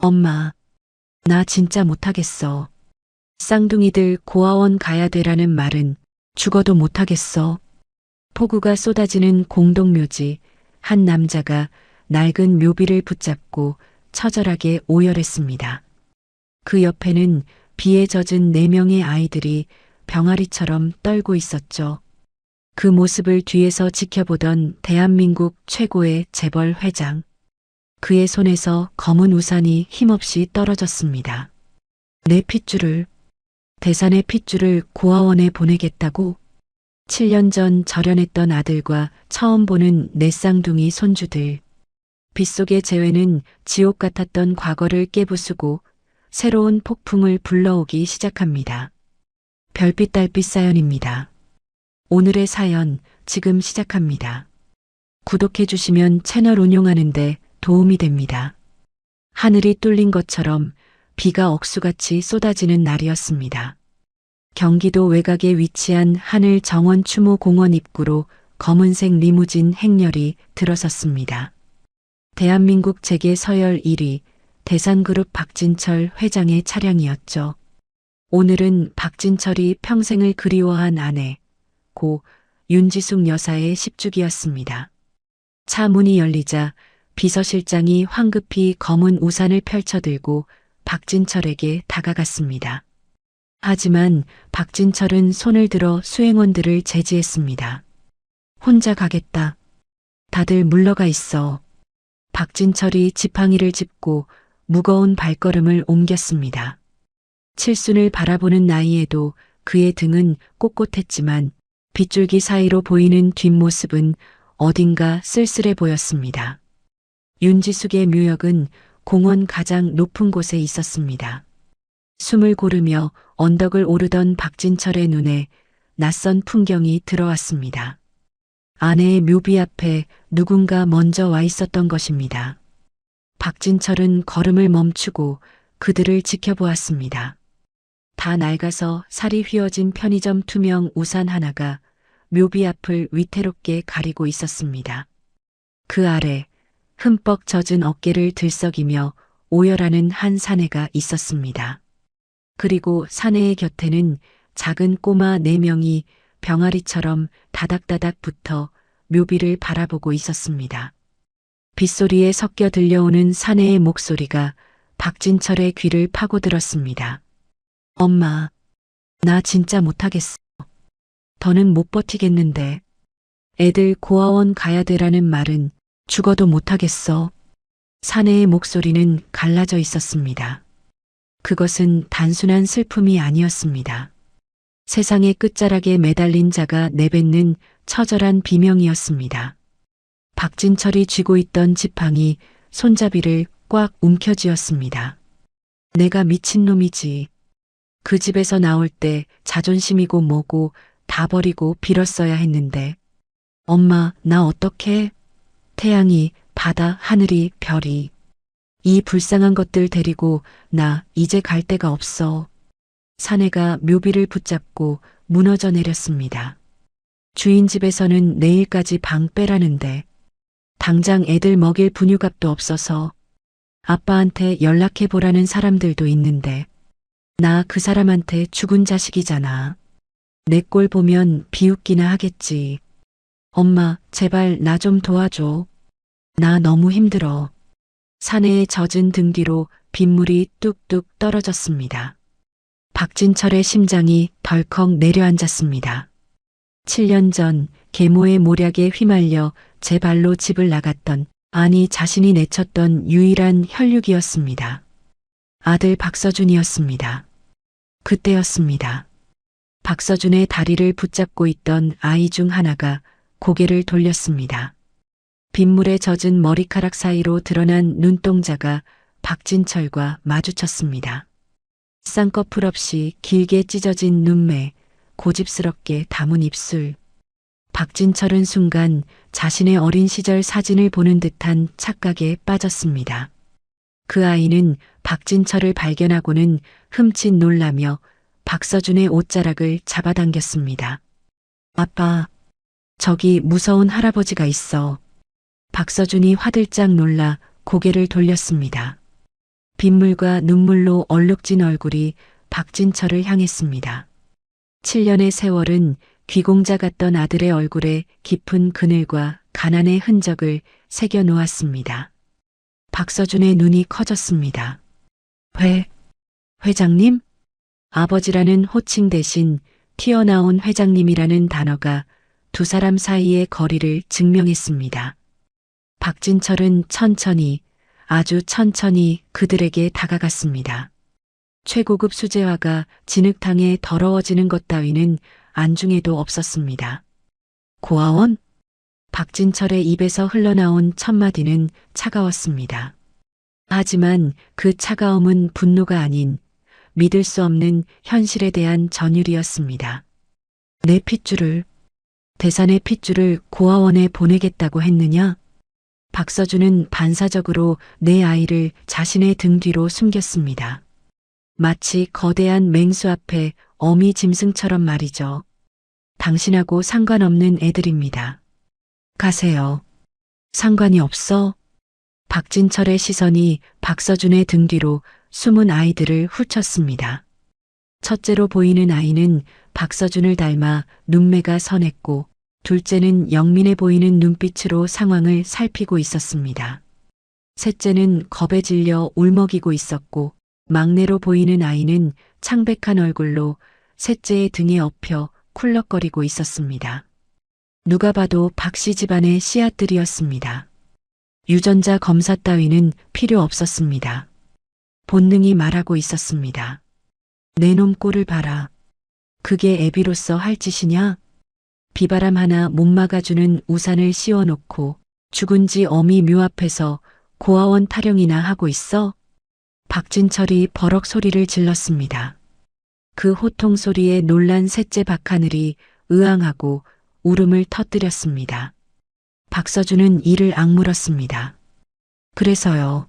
엄마, 나 진짜 못하겠어. 쌍둥이들 고아원 가야 되라는 말은 죽어도 못하겠어. 폭우가 쏟아지는 공동묘지, 한 남자가 낡은 묘비를 붙잡고 처절하게 오열했습니다. 그 옆에는 비에 젖은 4명의 아이들이 병아리처럼 떨고 있었죠. 그 모습을 뒤에서 지켜보던 대한민국 최고의 재벌 회장. 그의 손에서 검은 우산이 힘없이 떨어졌습니다. 내 핏줄을, 대산의 핏줄을 고아원에 보내겠다고? 7년 전 절연했던 아들과 처음 보는 내 쌍둥이 손주들. 빗속의 재회는 지옥 같았던 과거를 깨부수고 새로운 폭풍을 불러오기 시작합니다. 별빛 달빛 사연입니다. 오늘의 사연 지금 시작합니다. 구독해 주시면 채널 운영하는데 도움이 됩니다. 하늘이 뚫린 것처럼 비가 억수같이 쏟아지는 날이었습니다. 경기도 외곽에 위치한 하늘 정원 추모 공원 입구로 검은색 리무진 행렬이 들어섰습니다. 대한민국 재계 서열 1위 대산그룹 박진철 회장의 차량이었죠. 오늘은 박진철이 평생을 그리워한 아내, 고 윤지숙 여사의 10주기였습니다. 차 문이 열리자 비서실장이 황급히 검은 우산을 펼쳐들고 박진철에게 다가갔습니다. 하지만 박진철은 손을 들어 수행원들을 제지했습니다. 혼자 가겠다. 다들 물러가 있어. 박진철이 지팡이를 짚고 무거운 발걸음을 옮겼습니다. 칠순을 바라보는 나이에도 그의 등은 꼿꼿했지만 빗줄기 사이로 보이는 뒷모습은 어딘가 쓸쓸해 보였습니다. 윤지숙의 묘역은 공원 가장 높은 곳에 있었습니다. 숨을 고르며 언덕을 오르던 박진철의 눈에 낯선 풍경이 들어왔습니다. 아내의 묘비 앞에 누군가 먼저 와 있었던 것입니다. 박진철은 걸음을 멈추고 그들을 지켜보았습니다. 다 낡아서 살이 휘어진 편의점 투명 우산 하나가 묘비 앞을 위태롭게 가리고 있었습니다. 그 아래 흠뻑 젖은 어깨를 들썩이며 오열하는 한 사내가 있었습니다. 그리고 사내의 곁에는 작은 꼬마 4명이 병아리처럼 다닥다닥 붙어 묘비를 바라보고 있었습니다. 빗소리에 섞여 들려오는 사내의 목소리가 박진철의 귀를 파고들었습니다. 엄마, 나 진짜 못하겠어. 더는 못 버티겠는데. 애들 고아원 가야 되라는 말은 죽어도 못하겠어. 사내의 목소리는 갈라져 있었습니다. 그것은 단순한 슬픔이 아니었습니다. 세상의 끝자락에 매달린 자가 내뱉는 처절한 비명이었습니다. 박진철이 쥐고 있던 지팡이 손잡이를 꽉 움켜쥐었습니다. 내가 미친놈이지. 그 집에서 나올 때 자존심이고 뭐고 다 버리고 빌었어야 했는데. 엄마, 나 어떡해? 태양이, 바다, 하늘이, 별이. 이 불쌍한 것들 데리고 나 이제 갈 데가 없어. 사내가 묘비를 붙잡고 무너져 내렸습니다. 주인 집에서는 내일까지 방 빼라는데 당장 애들 먹일 분유값도 없어서 아빠한테 연락해 보라는 사람들도 있는데 나 그 사람한테 죽은 자식이잖아. 내 꼴 보면 비웃기나 하겠지. 엄마, 제발 나 좀 도와줘. 나 너무 힘들어. 사내의 젖은 등 뒤로 빗물이 뚝뚝 떨어졌습니다. 박진철의 심장이 덜컥 내려앉았습니다. 7년 전 계모의 모략에 휘말려 제 발로 집을 나갔던, 아니 자신이 내쳤던 유일한 혈육이었습니다. 아들 박서준이었습니다. 그때였습니다. 박서준의 다리를 붙잡고 있던 아이 중 하나가 고개를 돌렸습니다. 빗물에 젖은 머리카락 사이로 드러난 눈동자가 박진철과 마주쳤습니다. 쌍꺼풀 없이 길게 찢어진 눈매, 고집스럽게 담은 입술. 박진철은 순간 자신의 어린 시절 사진을 보는 듯한 착각에 빠졌습니다. 그 아이는 박진철을 발견하고는 흠칫 놀라며 박서준의 옷자락을 잡아당겼습니다. 아빠, 저기 무서운 할아버지가 있어. 박서준이 화들짝 놀라 고개를 돌렸습니다. 빗물과 눈물로 얼룩진 얼굴이 박진철을 향했습니다. 7년의 세월은 귀공자 같던 아들의 얼굴에 깊은 그늘과 가난의 흔적을 새겨 놓았습니다. 박서준의 눈이 커졌습니다. 회장님? 아버지라는 호칭 대신 튀어나온 회장님이라는 단어가 두 사람 사이의 거리를 증명했습니다. 박진철은 천천히, 아주 천천히 그들에게 다가갔습니다. 최고급 수제화가 진흙탕에 더러워지는 것 따위는 안중에도 없었습니다. 고아원? 박진철의 입에서 흘러나온 첫마디는 차가웠습니다. 하지만 그 차가움은 분노가 아닌 믿을 수 없는 현실에 대한 전율이었습니다. 내 핏줄을, 대산의 핏줄을 고아원에 보내겠다고 했느냐? 박서준은 반사적으로 내 아이를 자신의 등 뒤로 숨겼습니다. 마치 거대한 맹수 앞에 어미 짐승처럼 말이죠. 당신하고 상관없는 애들입니다. 가세요. 상관이 없어? 박진철의 시선이 박서준의 등 뒤로 숨은 아이들을 훑쳤습니다. 첫째로 보이는 아이는 박서준을 닮아 눈매가 선했고, 둘째는 영민해 보이는 눈빛으로 상황을 살피고 있었습니다. 셋째는 겁에 질려 울먹이고 있었고, 막내로 보이는 아이는 창백한 얼굴로 셋째의 등에 엎여 쿨럭거리고 있었습니다. 누가 봐도 박씨 집안의 씨앗들이었습니다. 유전자 검사 따위는 필요 없었습니다. 본능이 말하고 있었습니다. 내 놈 꼴을 봐라. 그게 애비로서 할 짓이냐? 비바람 하나 못 막아주는 우산을 씌워놓고 죽은 지 어미 묘 앞에서 고아원 타령이나 하고 있어? 박진철이 버럭 소리를 질렀습니다. 그 호통 소리에 놀란 셋째 박하늘이 의앙하고 울음을 터뜨렸습니다. 박서준은 이를 악물었습니다. 그래서요.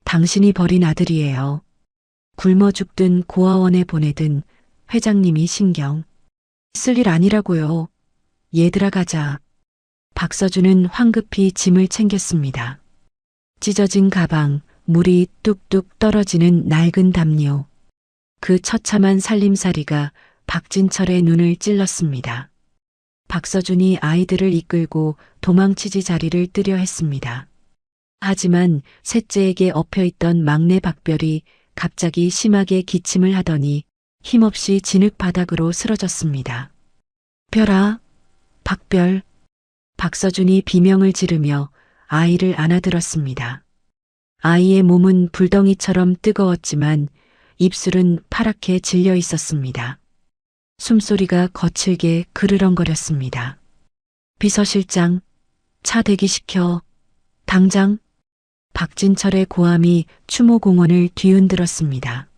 당신이 버린 아들이에요. 굶어 죽든 고아원에 보내든 회장님이 신경 쓸 일 아니라고요. 얘들아 가자. 박서준은 황급히 짐을 챙겼습니다. 찢어진 가방, 물이 뚝뚝 떨어지는 낡은 담요. 그 처참한 살림살이가 박진철의 눈을 찔렀습니다. 박서준이 아이들을 이끌고 도망치지 자리를 뜨려 했습니다. 하지만 셋째에게 엎여있던 막내 박별이 갑자기 심하게 기침을 하더니 힘없이 진흙 바닥으로 쓰러졌습니다. 별아, 박별. 박서준이 비명을 지르며 아이를 안아들었습니다. 아이의 몸은 불덩이처럼 뜨거웠지만 입술은 파랗게 질려 있었습니다. 숨소리가 거칠게 그르렁거렸습니다. 비서실장, 차 대기시켜. 당장. 박진철의 고함이 추모공원을 뒤흔들었습니다.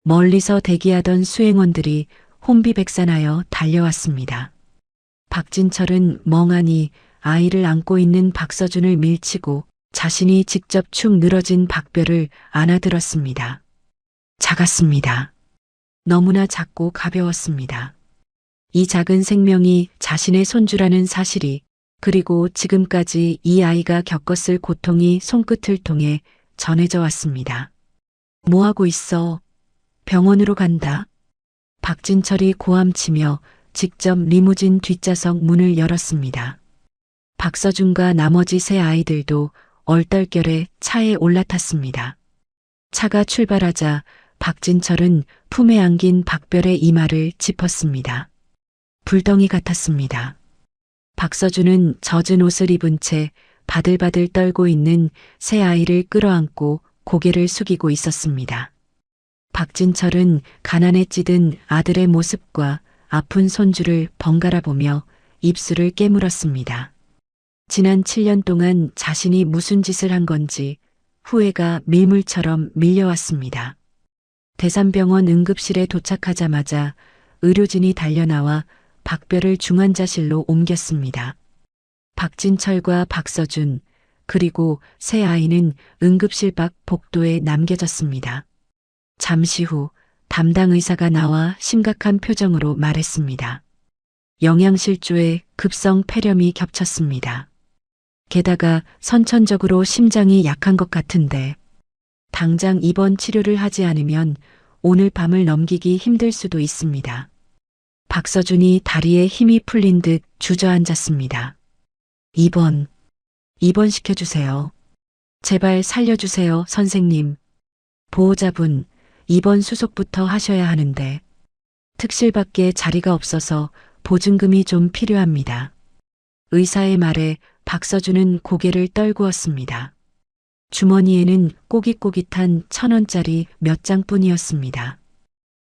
멀리서 대기하던 수행원들이 혼비백산하여 달려왔습니다. 박진철은 멍하니 아이를 안고 있는 박서준을 밀치고 자신이 직접 축 늘어진 박별을 안아들었습니다. 작았습니다. 너무나 작고 가벼웠습니다. 이 작은 생명이 자신의 손주라는 사실이, 그리고 지금까지 이 아이가 겪었을 고통이 손끝을 통해 전해져 왔습니다. 뭐하고 있어? 병원으로 간다. 박진철이 고함치며 직접 리무진 뒷좌석 문을 열었습니다. 박서준과 나머지 세 아이들도 얼떨결에 차에 올라탔습니다. 차가 출발하자 박진철은 품에 안긴 박별의 이마를 짚었습니다. 불덩이 같았습니다. 박서준은 젖은 옷을 입은 채 바들바들 떨고 있는 새 아이를 끌어안고 고개를 숙이고 있었습니다. 박진철은 가난에 찌든 아들의 모습과 아픈 손주를 번갈아 보며 입술을 깨물었습니다. 지난 7년 동안 자신이 무슨 짓을 한 건지 후회가 밀물처럼 밀려왔습니다. 대산병원 응급실에 도착하자마자 의료진이 달려나와 박별을 중환자실로 옮겼습니다. 박진철과 박서준, 그리고 새 아이는 응급실 밖 복도에 남겨졌습니다. 잠시 후 담당 의사가 나와 심각한 표정으로 말했습니다. 영양실조에 급성 폐렴이 겹쳤습니다. 게다가 선천적으로 심장이 약한 것 같은데 당장 입원 치료를 하지 않으면 오늘 밤을 넘기기 힘들 수도 있습니다. 박서준이 다리에 힘이 풀린 듯 주저앉았습니다. 입원시켜주세요. 제발 살려주세요, 선생님. 보호자분, 입원 수속부터 하셔야 하는데 특실밖에 자리가 없어서 보증금이 좀 필요합니다. 의사의 말에 박서준은 고개를 떨구었습니다. 주머니에는 꼬깃꼬깃한 1,000원짜리 몇 장뿐이었습니다.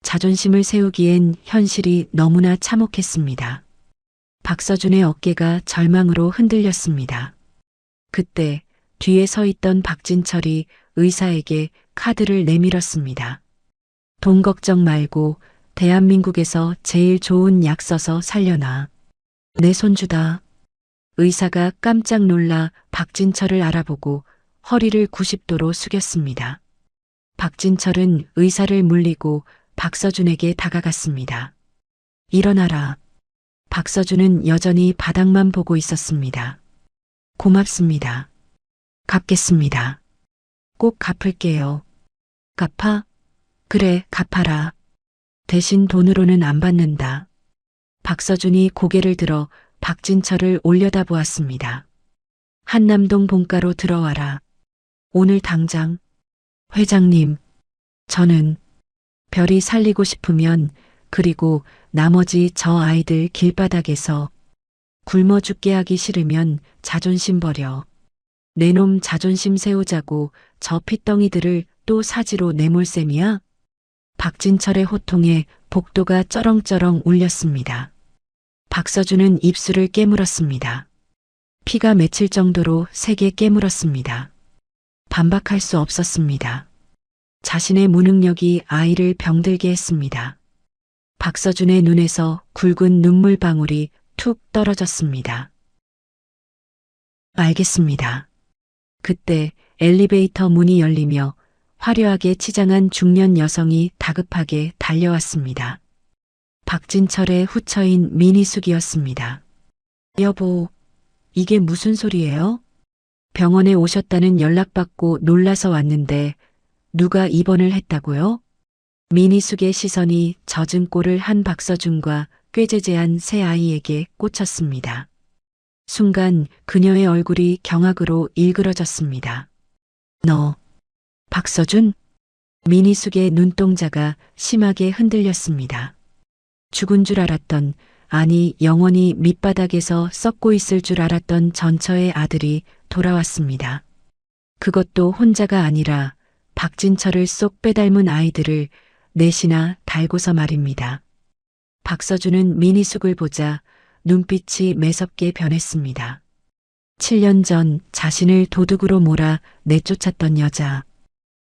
자존심을 세우기엔 현실이 너무나 참혹했습니다. 박서준의 어깨가 절망으로 흔들렸습니다. 그때 뒤에 서 있던 박진철이 의사에게 카드를 내밀었습니다. 돈 걱정 말고 대한민국에서 제일 좋은 약 써서 살려놔. 내 손주다. 의사가 깜짝 놀라 박진철을 알아보고 허리를 90도로 숙였습니다. 박진철은 의사를 물리고 박서준에게 다가갔습니다. 일어나라. 박서준은 여전히 바닥만 보고 있었습니다. 고맙습니다. 갚겠습니다. 꼭 갚을게요. 갚아? 그래, 갚아라. 대신 돈으로는 안 받는다. 박서준이 고개를 들어 박진철을 올려다보았습니다. 한남동 본가로 들어와라. 오늘 당장. 회장님, 저는 별이 살리고 싶으면 그리고 나머지 저 아이들 길바닥에서 굶어 죽게 하기 싫으면 자존심 버려. 내 놈 자존심 세우자고 저 핏덩이들을 또 사지로 내몰 셈이야? 박진철의 호통에 복도가 쩌렁쩌렁 울렸습니다. 박서준은 입술을 깨물었습니다. 피가 맺힐 정도로 세게 깨물었습니다. 반박할 수 없었습니다. 자신의 무능력이 아이를 병들게 했습니다. 박서준의 눈에서 굵은 눈물방울이 툭 떨어졌습니다. 알겠습니다. 그때 엘리베이터 문이 열리며 화려하게 치장한 중년 여성이 다급하게 달려왔습니다. 박진철의 후처인 민희숙이었습니다. 여보, 이게 무슨 소리예요? 병원에 오셨다는 연락받고 놀라서 왔는데 누가 입원을 했다고요? 민희숙의 시선이 젖은 꼴을 한 박서준과 꾀죄죄한 새 아이에게 꽂혔습니다. 순간 그녀의 얼굴이 경악으로 일그러졌습니다. 너, 박서준? 민희숙의 눈동자가 심하게 흔들렸습니다. 죽은 줄 알았던, 아니 영원히 밑바닥에서 썩고 있을 줄 알았던 전처의 아들이 돌아왔습니다. 그것도 혼자가 아니라 박진철을 쏙 빼닮은 아이들을 넷이나 달고서 말입니다. 박서준은 민희숙을 보자 눈빛이 매섭게 변했습니다. 7년 전 자신을 도둑으로 몰아 내쫓았던 여자.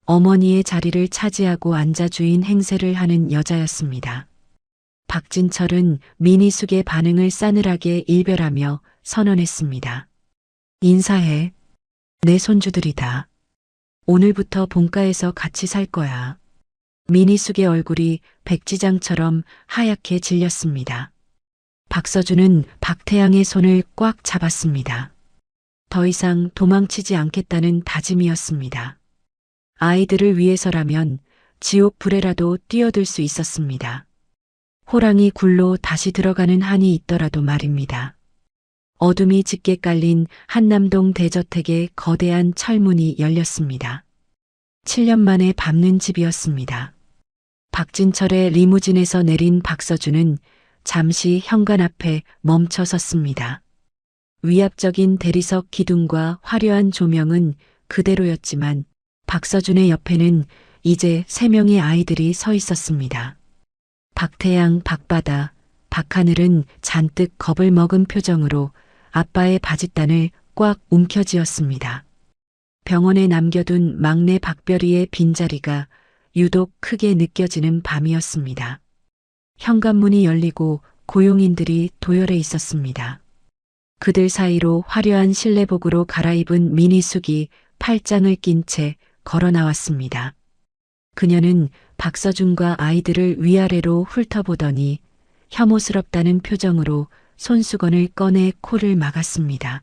어머니의 자리를 차지하고 앉아 주인 행세를 하는 여자였습니다. 박진철은 민희숙의 반응을 싸늘하게 일별하며 선언했습니다. 인사해. 내 손주들이다. 오늘부터 본가에서 같이 살 거야. 민희숙의 얼굴이 백지장처럼 하얗게 질렸습니다. 박서준은 박태양의 손을 꽉 잡았습니다. 더 이상 도망치지 않겠다는 다짐이었습니다. 아이들을 위해서라면 지옥 불에라도 뛰어들 수 있었습니다. 호랑이 굴로 다시 들어가는 한이 있더라도 말입니다. 어둠이 짙게 깔린 한남동 대저택의 거대한 철문이 열렸습니다. 7년 만에 밟는 집이었습니다. 박진철의 리무진에서 내린 박서준은 잠시 현관 앞에 멈춰 섰습니다. 위압적인 대리석 기둥과 화려한 조명은 그대로였지만 박서준의 옆에는 이제 3명의 아이들이 서 있었습니다. 박태양, 박바다, 박하늘은 잔뜩 겁을 먹은 표정으로 아빠의 바짓단을 꽉 움켜쥐었습니다. 병원에 남겨둔 막내 박별이의 빈자리가 유독 크게 느껴지는 밤이었습니다. 현관문이 열리고 고용인들이 도열해 있었습니다. 그들 사이로 화려한 실내복으로 갈아입은 민희숙이 팔짱을 낀 채 걸어 나왔습니다. 그녀는 박서준과 아이들을 위아래로 훑어보더니 혐오스럽다는 표정으로 손수건을 꺼내 코를 막았습니다.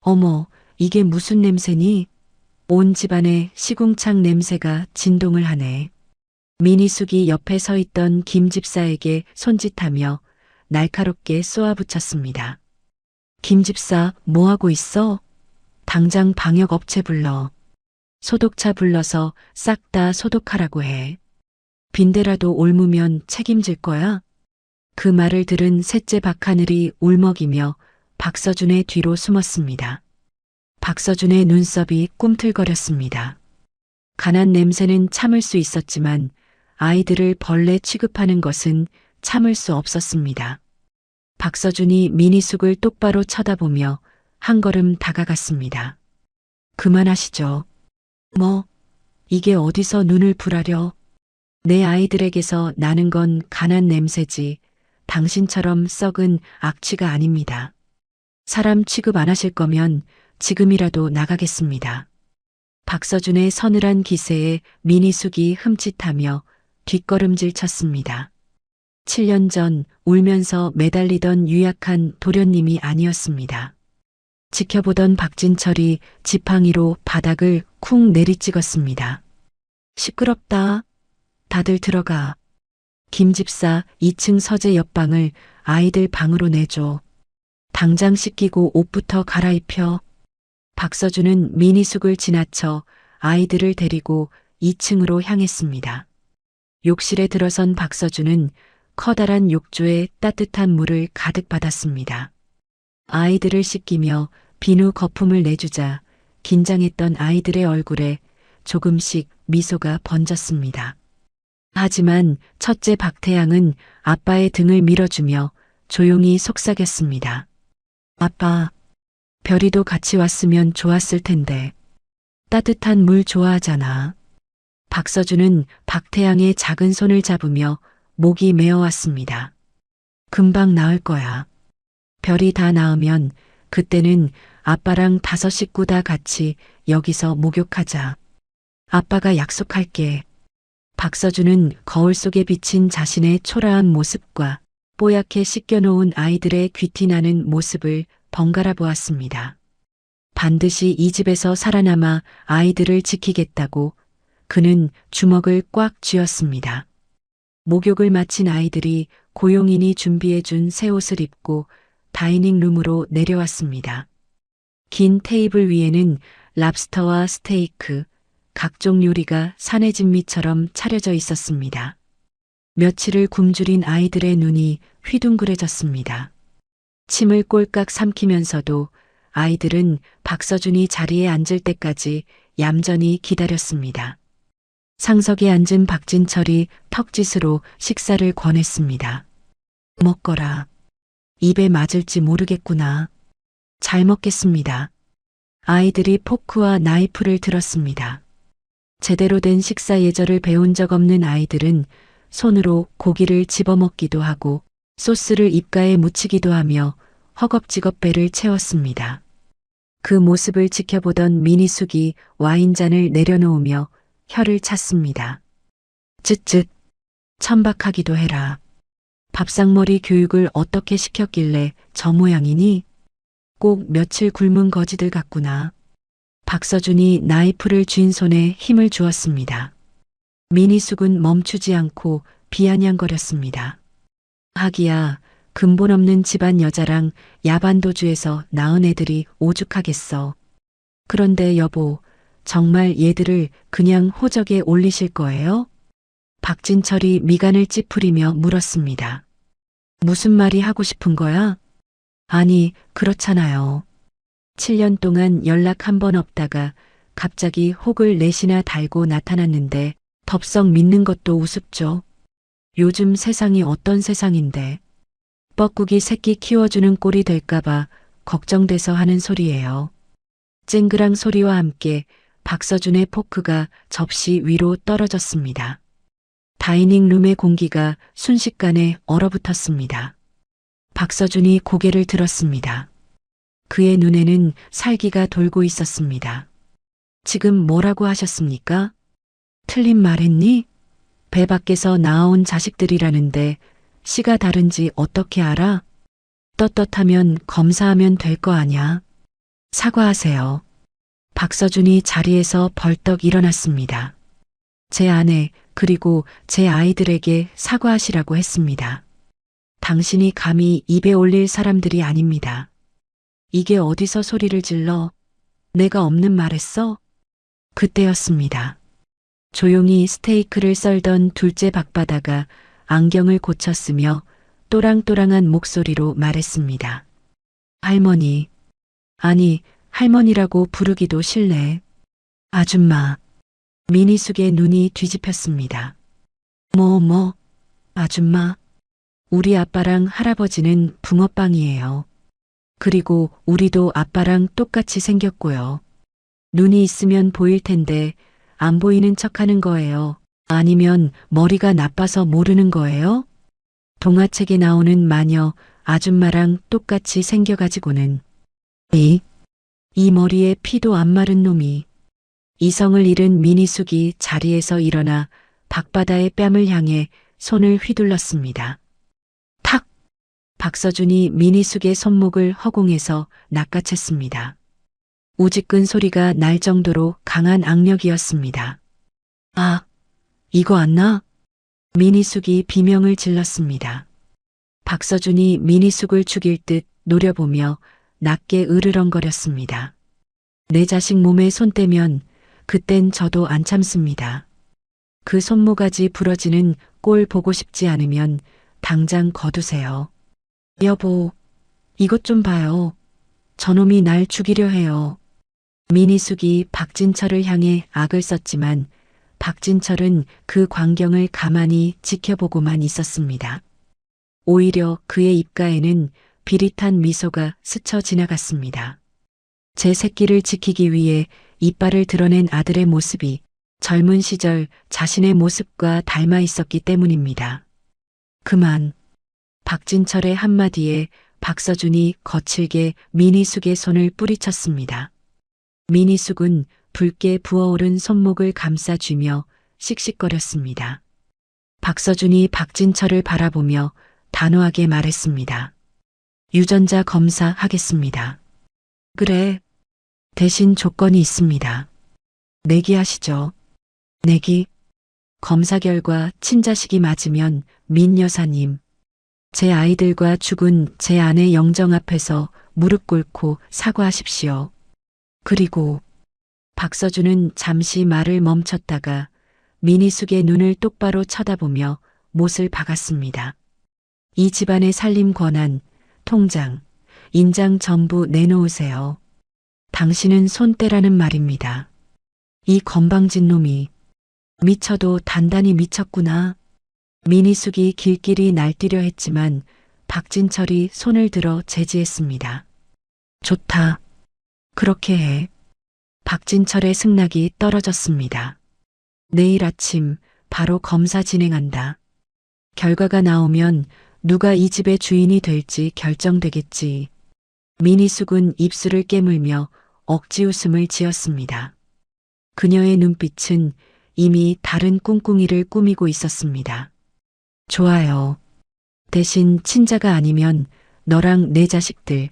어머, 이게 무슨 냄새니? 온 집안에 시궁창 냄새가 진동을 하네. 미니숙이 옆에 서 있던 김 집사에게 손짓하며 날카롭게 쏘아붙였습니다. 김 집사, 뭐하고 있어? 당장 방역업체 불러. 소독차 불러서 싹 다 소독하라고 해. 빈대라도 옮으면 책임질 거야? 그 말을 들은 셋째 박하늘이 울먹이며 박서준의 뒤로 숨었습니다. 박서준의 눈썹이 꿈틀거렸습니다. 간한 냄새는 참을 수 있었지만 아이들을 벌레 취급하는 것은 참을 수 없었습니다. 박서준이 미니숙을 똑바로 쳐다보며 한 걸음 다가갔습니다. 그만하시죠. 뭐, 이게 어디서 눈을 부라려? 내 아이들에게서 나는 건 간한 냄새지 당신처럼 썩은 악취가 아닙니다. 사람 취급 안 하실 거면 지금이라도 나가겠습니다. 박서준의 서늘한 기세에 미니숙이 흠칫하며 뒷걸음질 쳤습니다. 7년 전 울면서 매달리던 유약한 도련님이 아니었습니다. 지켜보던 박진철이 지팡이로 바닥을 쿵 내리찍었습니다. 시끄럽다. 다들 들어가. 김 집사 2층 서재 옆방을 아이들 방으로 내줘. 당장 씻기고 옷부터 갈아입혀. 박서준은 미니숙을 지나쳐 아이들을 데리고 2층으로 향했습니다. 욕실에 들어선 박서준은 커다란 욕조에 따뜻한 물을 가득 받았습니다. 아이들을 씻기며 비누 거품을 내주자 긴장했던 아이들의 얼굴에 조금씩 미소가 번졌습니다. 하지만 첫째 박태양은 아빠의 등을 밀어주며 조용히 속삭였습니다. 아빠, 별이도 같이 왔으면 좋았을 텐데. 따뜻한 물 좋아하잖아. 박서준은 박태양의 작은 손을 잡으며 목이 메어왔습니다. 금방 나을 거야. 별이 다 나으면 그때는 아빠랑 5 식구 다 같이 여기서 목욕하자. 아빠가 약속할게. 박서준은 거울 속에 비친 자신의 초라한 모습과 뽀얗게 씻겨놓은 아이들의 귀티나는 모습을 번갈아 보았습니다. 반드시 이 집에서 살아남아 아이들을 지키겠다고 그는 주먹을 꽉 쥐었습니다. 목욕을 마친 아이들이 고용인이 준비해준 새 옷을 입고 다이닝룸으로 내려왔습니다. 긴 테이블 위에는 랍스터와 스테이크, 각종 요리가 산해진미처럼 차려져 있었습니다. 며칠을 굶주린 아이들의 눈이 휘둥그레졌습니다. 침을 꼴깍 삼키면서도 아이들은 박서준이 자리에 앉을 때까지 얌전히 기다렸습니다. 상석에 앉은 박진철이 턱짓으로 식사를 권했습니다. 먹거라. 입에 맞을지 모르겠구나. 잘 먹겠습니다. 아이들이 포크와 나이프를 들었습니다. 제대로 된 식사 예절을 배운 적 없는 아이들은 손으로 고기를 집어먹기도 하고 소스를 입가에 묻히기도 하며 허겁지겁 배를 채웠습니다. 그 모습을 지켜보던 미니숙이 와인잔을 내려놓으며 혀를 찼습니다. 쯧쯧, 천박하기도 해라. 밥상머리 교육을 어떻게 시켰길래 저 모양이니? 꼭 며칠 굶은 거지들 같구나. 박서준이 나이프를 쥔 손에 힘을 주었습니다. 미니숙은 멈추지 않고 비아냥거렸습니다. 하기야, 근본 없는 집안 여자랑 야반도주에서 낳은 애들이 오죽하겠어. 그런데 여보, 정말 얘들을 그냥 호적에 올리실 거예요? 박진철이 미간을 찌푸리며 물었습니다. 무슨 말이 하고 싶은 거야? 아니, 그렇잖아요. 7년 동안 연락 한 번 없다가 갑자기 혹을 넷이나 달고 나타났는데 덥석 믿는 것도 우습죠. 요즘 세상이 어떤 세상인데. 뻐꾸기 새끼 키워주는 꼴이 될까봐 걱정돼서 하는 소리예요. 쨍그랑 소리와 함께 박서준의 포크가 접시 위로 떨어졌습니다. 다이닝룸의 공기가 순식간에 얼어붙었습니다. 박서준이 고개를 들었습니다. 그의 눈에는 살기가 돌고 있었습니다. 지금 뭐라고 하셨습니까? 틀린 말했니? 배 밖에서 나온 자식들이라는데 씨가 다른지 어떻게 알아? 떳떳하면 검사하면 될 거 아냐. 사과하세요. 박서준이 자리에서 벌떡 일어났습니다. 제 아내 그리고 제 아이들에게 사과하시라고 했습니다. 당신이 감히 입에 올릴 사람들이 아닙니다. 이게 어디서 소리를 질러? 내가 없는 말했어? 그때였습니다. 조용히 스테이크를 썰던 둘째 박바다가 안경을 고쳤으며 또랑또랑한 목소리로 말했습니다. 할머니. 아니, 할머니라고 부르기도 싫네. 아줌마. 미니숙의 눈이 뒤집혔습니다. 뭐, 아줌마. 우리 아빠랑 할아버지는 붕어빵이에요. 그리고 우리도 아빠랑 똑같이 생겼고요. 눈이 있으면 보일 텐데 안 보이는 척 하는 거예요. 아니면 머리가 나빠서 모르는 거예요? 동화책에 나오는 마녀 아줌마랑 똑같이 생겨가지고는 이 머리에 피도 안 마른 놈이. 이성을 잃은 미니숙이 자리에서 일어나 박바다의 뺨을 향해 손을 휘둘렀습니다. 탁! 박서준이 미니숙의 손목을 허공에서 낚아챘습니다. 우지끈 소리가 날 정도로 강한 악력이었습니다. 아, 이거 안 나? 미니숙이 비명을 질렀습니다. 박서준이 미니숙을 죽일 듯 노려보며 낮게 으르렁거렸습니다. 내 자식 몸에 손 떼면 그땐 저도 안 참습니다. 그 손모가지 부러지는 꼴 보고 싶지 않으면 당장 거두세요. 여보, 이것 좀 봐요. 저놈이 날 죽이려 해요. 미니숙이 박진철을 향해 악을 썼지만 박진철은 그 광경을 가만히 지켜보고만 있었습니다. 오히려 그의 입가에는 비릿한 미소가 스쳐 지나갔습니다. 제 새끼를 지키기 위해 이빨을 드러낸 아들의 모습이 젊은 시절 자신의 모습과 닮아 있었기 때문입니다. 그만. 박진철의 한마디에 박서준이 거칠게 미니숙의 손을 뿌리쳤습니다. 미니숙은 붉게 부어오른 손목을 감싸쥐며 씩씩거렸습니다. 박서준이 박진철을 바라보며 단호하게 말했습니다. 유전자 검사하겠습니다. 그래. 대신 조건이 있습니다. 내기하시죠. 내기. 검사 결과 친자식이 맞으면 민 여사님, 제 아이들과 죽은 제 아내 영정 앞에서 무릎 꿇고 사과하십시오. 그리고 박서준은 잠시 말을 멈췄다가 미니숙의 눈을 똑바로 쳐다보며 못을 박았습니다. 이 집안의 살림 권한, 통장, 인장 전부 내놓으세요. 당신은 손 떼라는 말입니다. 이 건방진 놈이 미쳐도 단단히 미쳤구나. 미니숙이 길길이 날뛰려 했지만 박진철이 손을 들어 제지했습니다. 좋다. 그렇게 해. 박진철의 승낙이 떨어졌습니다. 내일 아침 바로 검사 진행한다. 결과가 나오면 누가 이 집의 주인이 될지 결정되겠지. 미니숙은 입술을 깨물며 억지 웃음을 지었습니다. 그녀의 눈빛은 이미 다른 꿍꿍이를 꾸미고 있었습니다. 좋아요. 대신 친자가 아니면 너랑 내 자식들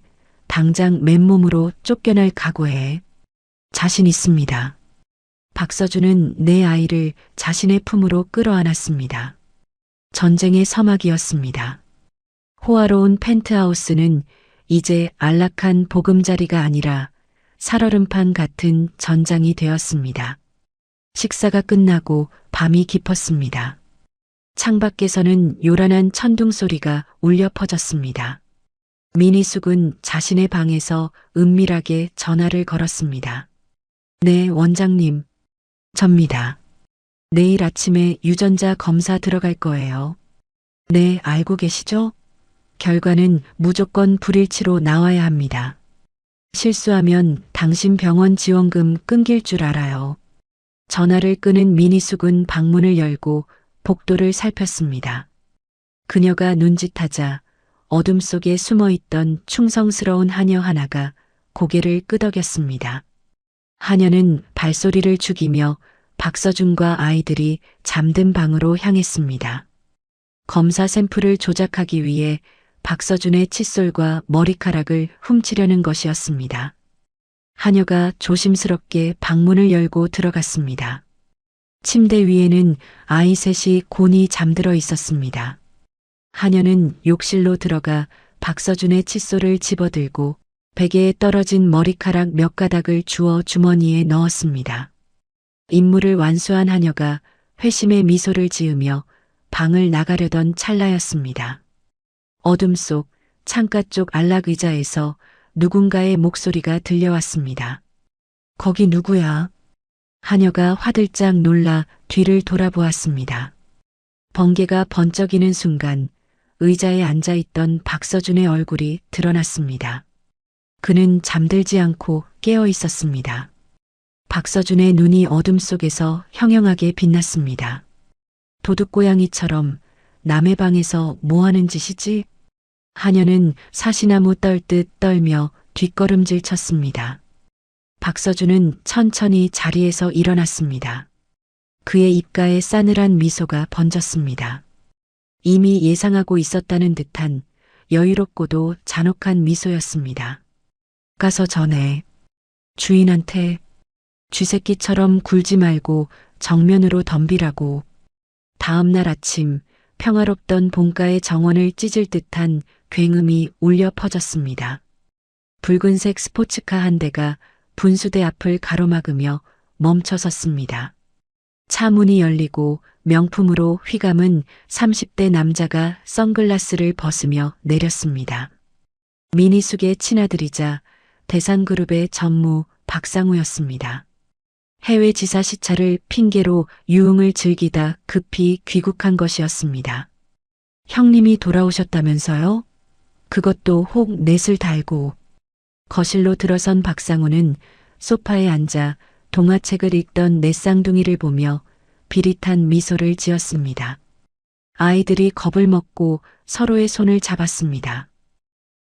당장 맨몸으로 쫓겨날 각오해. 자신 있습니다. 박서준은 내 아이를 자신의 품으로 끌어안았습니다. 전쟁의 서막이었습니다. 호화로운 펜트하우스는 이제 안락한 보금자리가 아니라 살얼음판 같은 전장이 되었습니다. 식사가 끝나고 밤이 깊었습니다. 창밖에서는 요란한 천둥 소리가 울려 퍼졌습니다. 미니숙은 자신의 방에서 은밀하게 전화를 걸었습니다. 네, 원장님. 접니다. 내일 아침에 유전자 검사 들어갈 거예요. 네, 알고 계시죠? 결과는 무조건 불일치로 나와야 합니다. 실수하면 당신 병원 지원금 끊길 줄 알아요. 전화를 끄는 미니숙은 방문을 열고 복도를 살폈습니다. 그녀가 눈짓하자 어둠 속에 숨어있던 충성스러운 하녀 하나가 고개를 끄덕였습니다. 하녀는 발소리를 죽이며 박서준과 아이들이 잠든 방으로 향했습니다. 검사 샘플을 조작하기 위해 박서준의 칫솔과 머리카락을 훔치려는 것이었습니다. 하녀가 조심스럽게 방문을 열고 들어갔습니다. 침대 위에는 아이 셋이 곤히 잠들어 있었습니다. 하녀는 욕실로 들어가 박서준의 칫솔을 집어들고 베개에 떨어진 머리카락 몇 가닥을 주워 주머니에 넣었습니다. 임무를 완수한 하녀가 회심의 미소를 지으며 방을 나가려던 찰나였습니다. 어둠 속 창가 쪽 안락의자에서 누군가의 목소리가 들려왔습니다. 거기 누구야? 하녀가 화들짝 놀라 뒤를 돌아보았습니다. 번개가 번쩍이는 순간 의자에 앉아있던 박서준의 얼굴이 드러났습니다. 그는 잠들지 않고 깨어 있었습니다. 박서준의 눈이 어둠 속에서 형형하게 빛났습니다. 도둑고양이처럼 남의 방에서 뭐하는 짓이지? 하녀는 사시나무 떨듯 떨며 뒷걸음질 쳤습니다. 박서준은 천천히 자리에서 일어났습니다. 그의 입가에 싸늘한 미소가 번졌습니다. 이미 예상하고 있었다는 듯한 여유롭고도 잔혹한 미소였습니다. 가서 전해. 주인한테 쥐새끼처럼 굴지 말고 정면으로 덤비라고. 다음 날 아침 평화롭던 본가의 정원을 찢을 듯한 굉음이 울려 퍼졌습니다. 붉은색 스포츠카 한 대가 분수대 앞을 가로막으며 멈춰 섰습니다. 차 문이 열리고 명품으로 휘감은 30대 남자가 선글라스를 벗으며 내렸습니다. 미니숙의 친아들이자 대산그룹의 전무 박상우였습니다. 해외 지사 시차를 핑계로 유흥을 즐기다 급히 귀국한 것이었습니다. 형님이 돌아오셨다면서요? 그것도 혹 넷을 달고. 거실로 들어선 박상우는 소파에 앉아 동화책을 읽던 넷 쌍둥이를 보며 비릿한 미소를 지었습니다. 아이들이 겁을 먹고 서로의 손을 잡았습니다.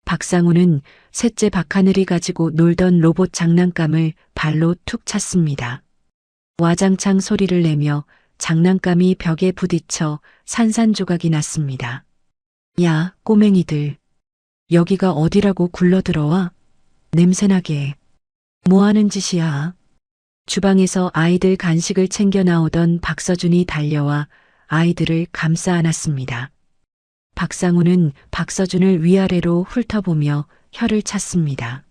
박상우는 셋째 박하늘이 가지고 놀던 로봇 장난감을 발로 툭 찼습니다. 와장창 소리를 내며 장난감이 벽에 부딪혀 산산조각이 났습니다. 야, 꼬맹이들. 여기가 어디라고 굴러들어와? 냄새나게. 뭐하는 짓이야? 주방에서 아이들 간식을 챙겨 나오던 박서준이 달려와 아이들을 감싸 안았습니다. 박상우는 박서준을 위아래로 훑어보며 혀를 찼습니다.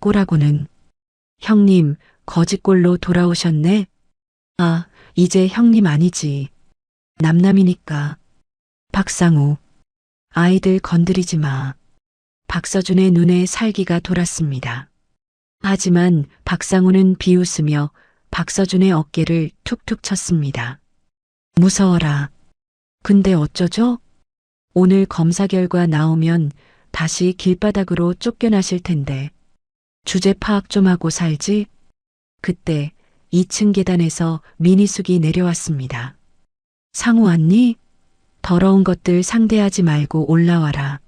꼬라고는. 형님, 거짓골로 돌아오셨네? 아, 이제 형님 아니지. 남남이니까. 박상우. 아이들 건드리지 마. 박서준의 눈에 살기가 돌았습니다. 하지만 박상우는 비웃으며 박서준의 어깨를 툭툭 쳤습니다. 무서워라. 근데 어쩌죠? 오늘 검사 결과 나오면 다시 길바닥으로 쫓겨나실 텐데. 주제 파악 좀 하고 살지? 그때 2층 계단에서 미니숙이 내려왔습니다. 상우 왔니? 더러운 것들 상대하지 말고 올라와라.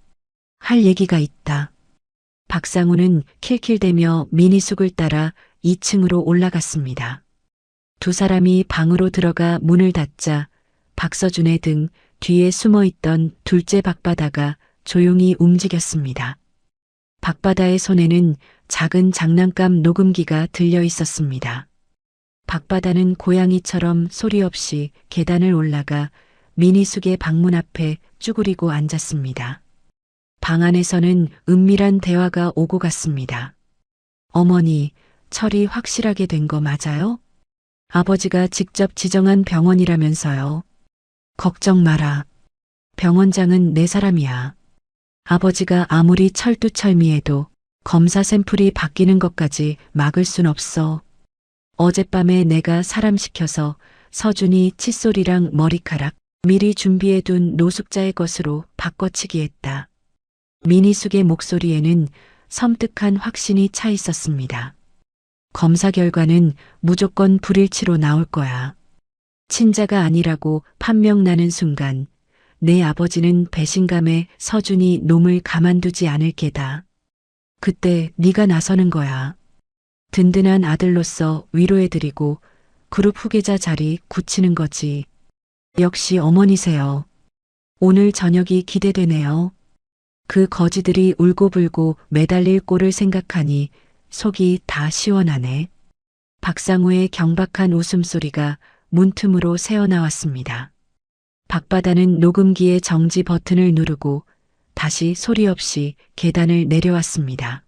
할 얘기가 있다. 박상우는 킬킬대며 미니숙을 따라 2층으로 올라갔습니다. 두 사람이 방으로 들어가 문을 닫자 박서준의 등 뒤에 숨어있던 둘째 박바다가 조용히 움직였습니다. 박바다의 손에는 작은 장난감 녹음기가 들려 있었습니다. 박바다는 고양이처럼 소리 없이 계단을 올라가 미니숙의 방문 앞에 쭈그리고 앉았습니다. 방 안에서는 은밀한 대화가 오고 갔습니다. 어머니, 철이 확실하게 된 거 맞아요? 아버지가 직접 지정한 병원이라면서요. 걱정 마라. 병원장은 내 사람이야. 아버지가 아무리 철두철미해도 검사 샘플이 바뀌는 것까지 막을 순 없어. 어젯밤에 내가 사람 시켜서 서준이 칫솔이랑 머리카락 미리 준비해둔 노숙자의 것으로 바꿔치기 했다. 미니숙의 목소리에는 섬뜩한 확신이 차 있었습니다. 검사 결과는 무조건 불일치로 나올 거야. 친자가 아니라고 판명나는 순간 내 아버지는 배신감에 서준이 놈을 가만두지 않을 게다. 그때 네가 나서는 거야. 든든한 아들로서 위로해드리고 그룹 후계자 자리 굳히는 거지. 역시 어머니세요. 오늘 저녁이 기대되네요. 그 거지들이 울고불고 매달릴 꼴을 생각하니 속이 다 시원하네. 박상우의 경박한 웃음소리가 문틈으로 새어나왔습니다. 박바다는 녹음기의 정지 버튼을 누르고 다시 소리 없이 계단을 내려왔습니다.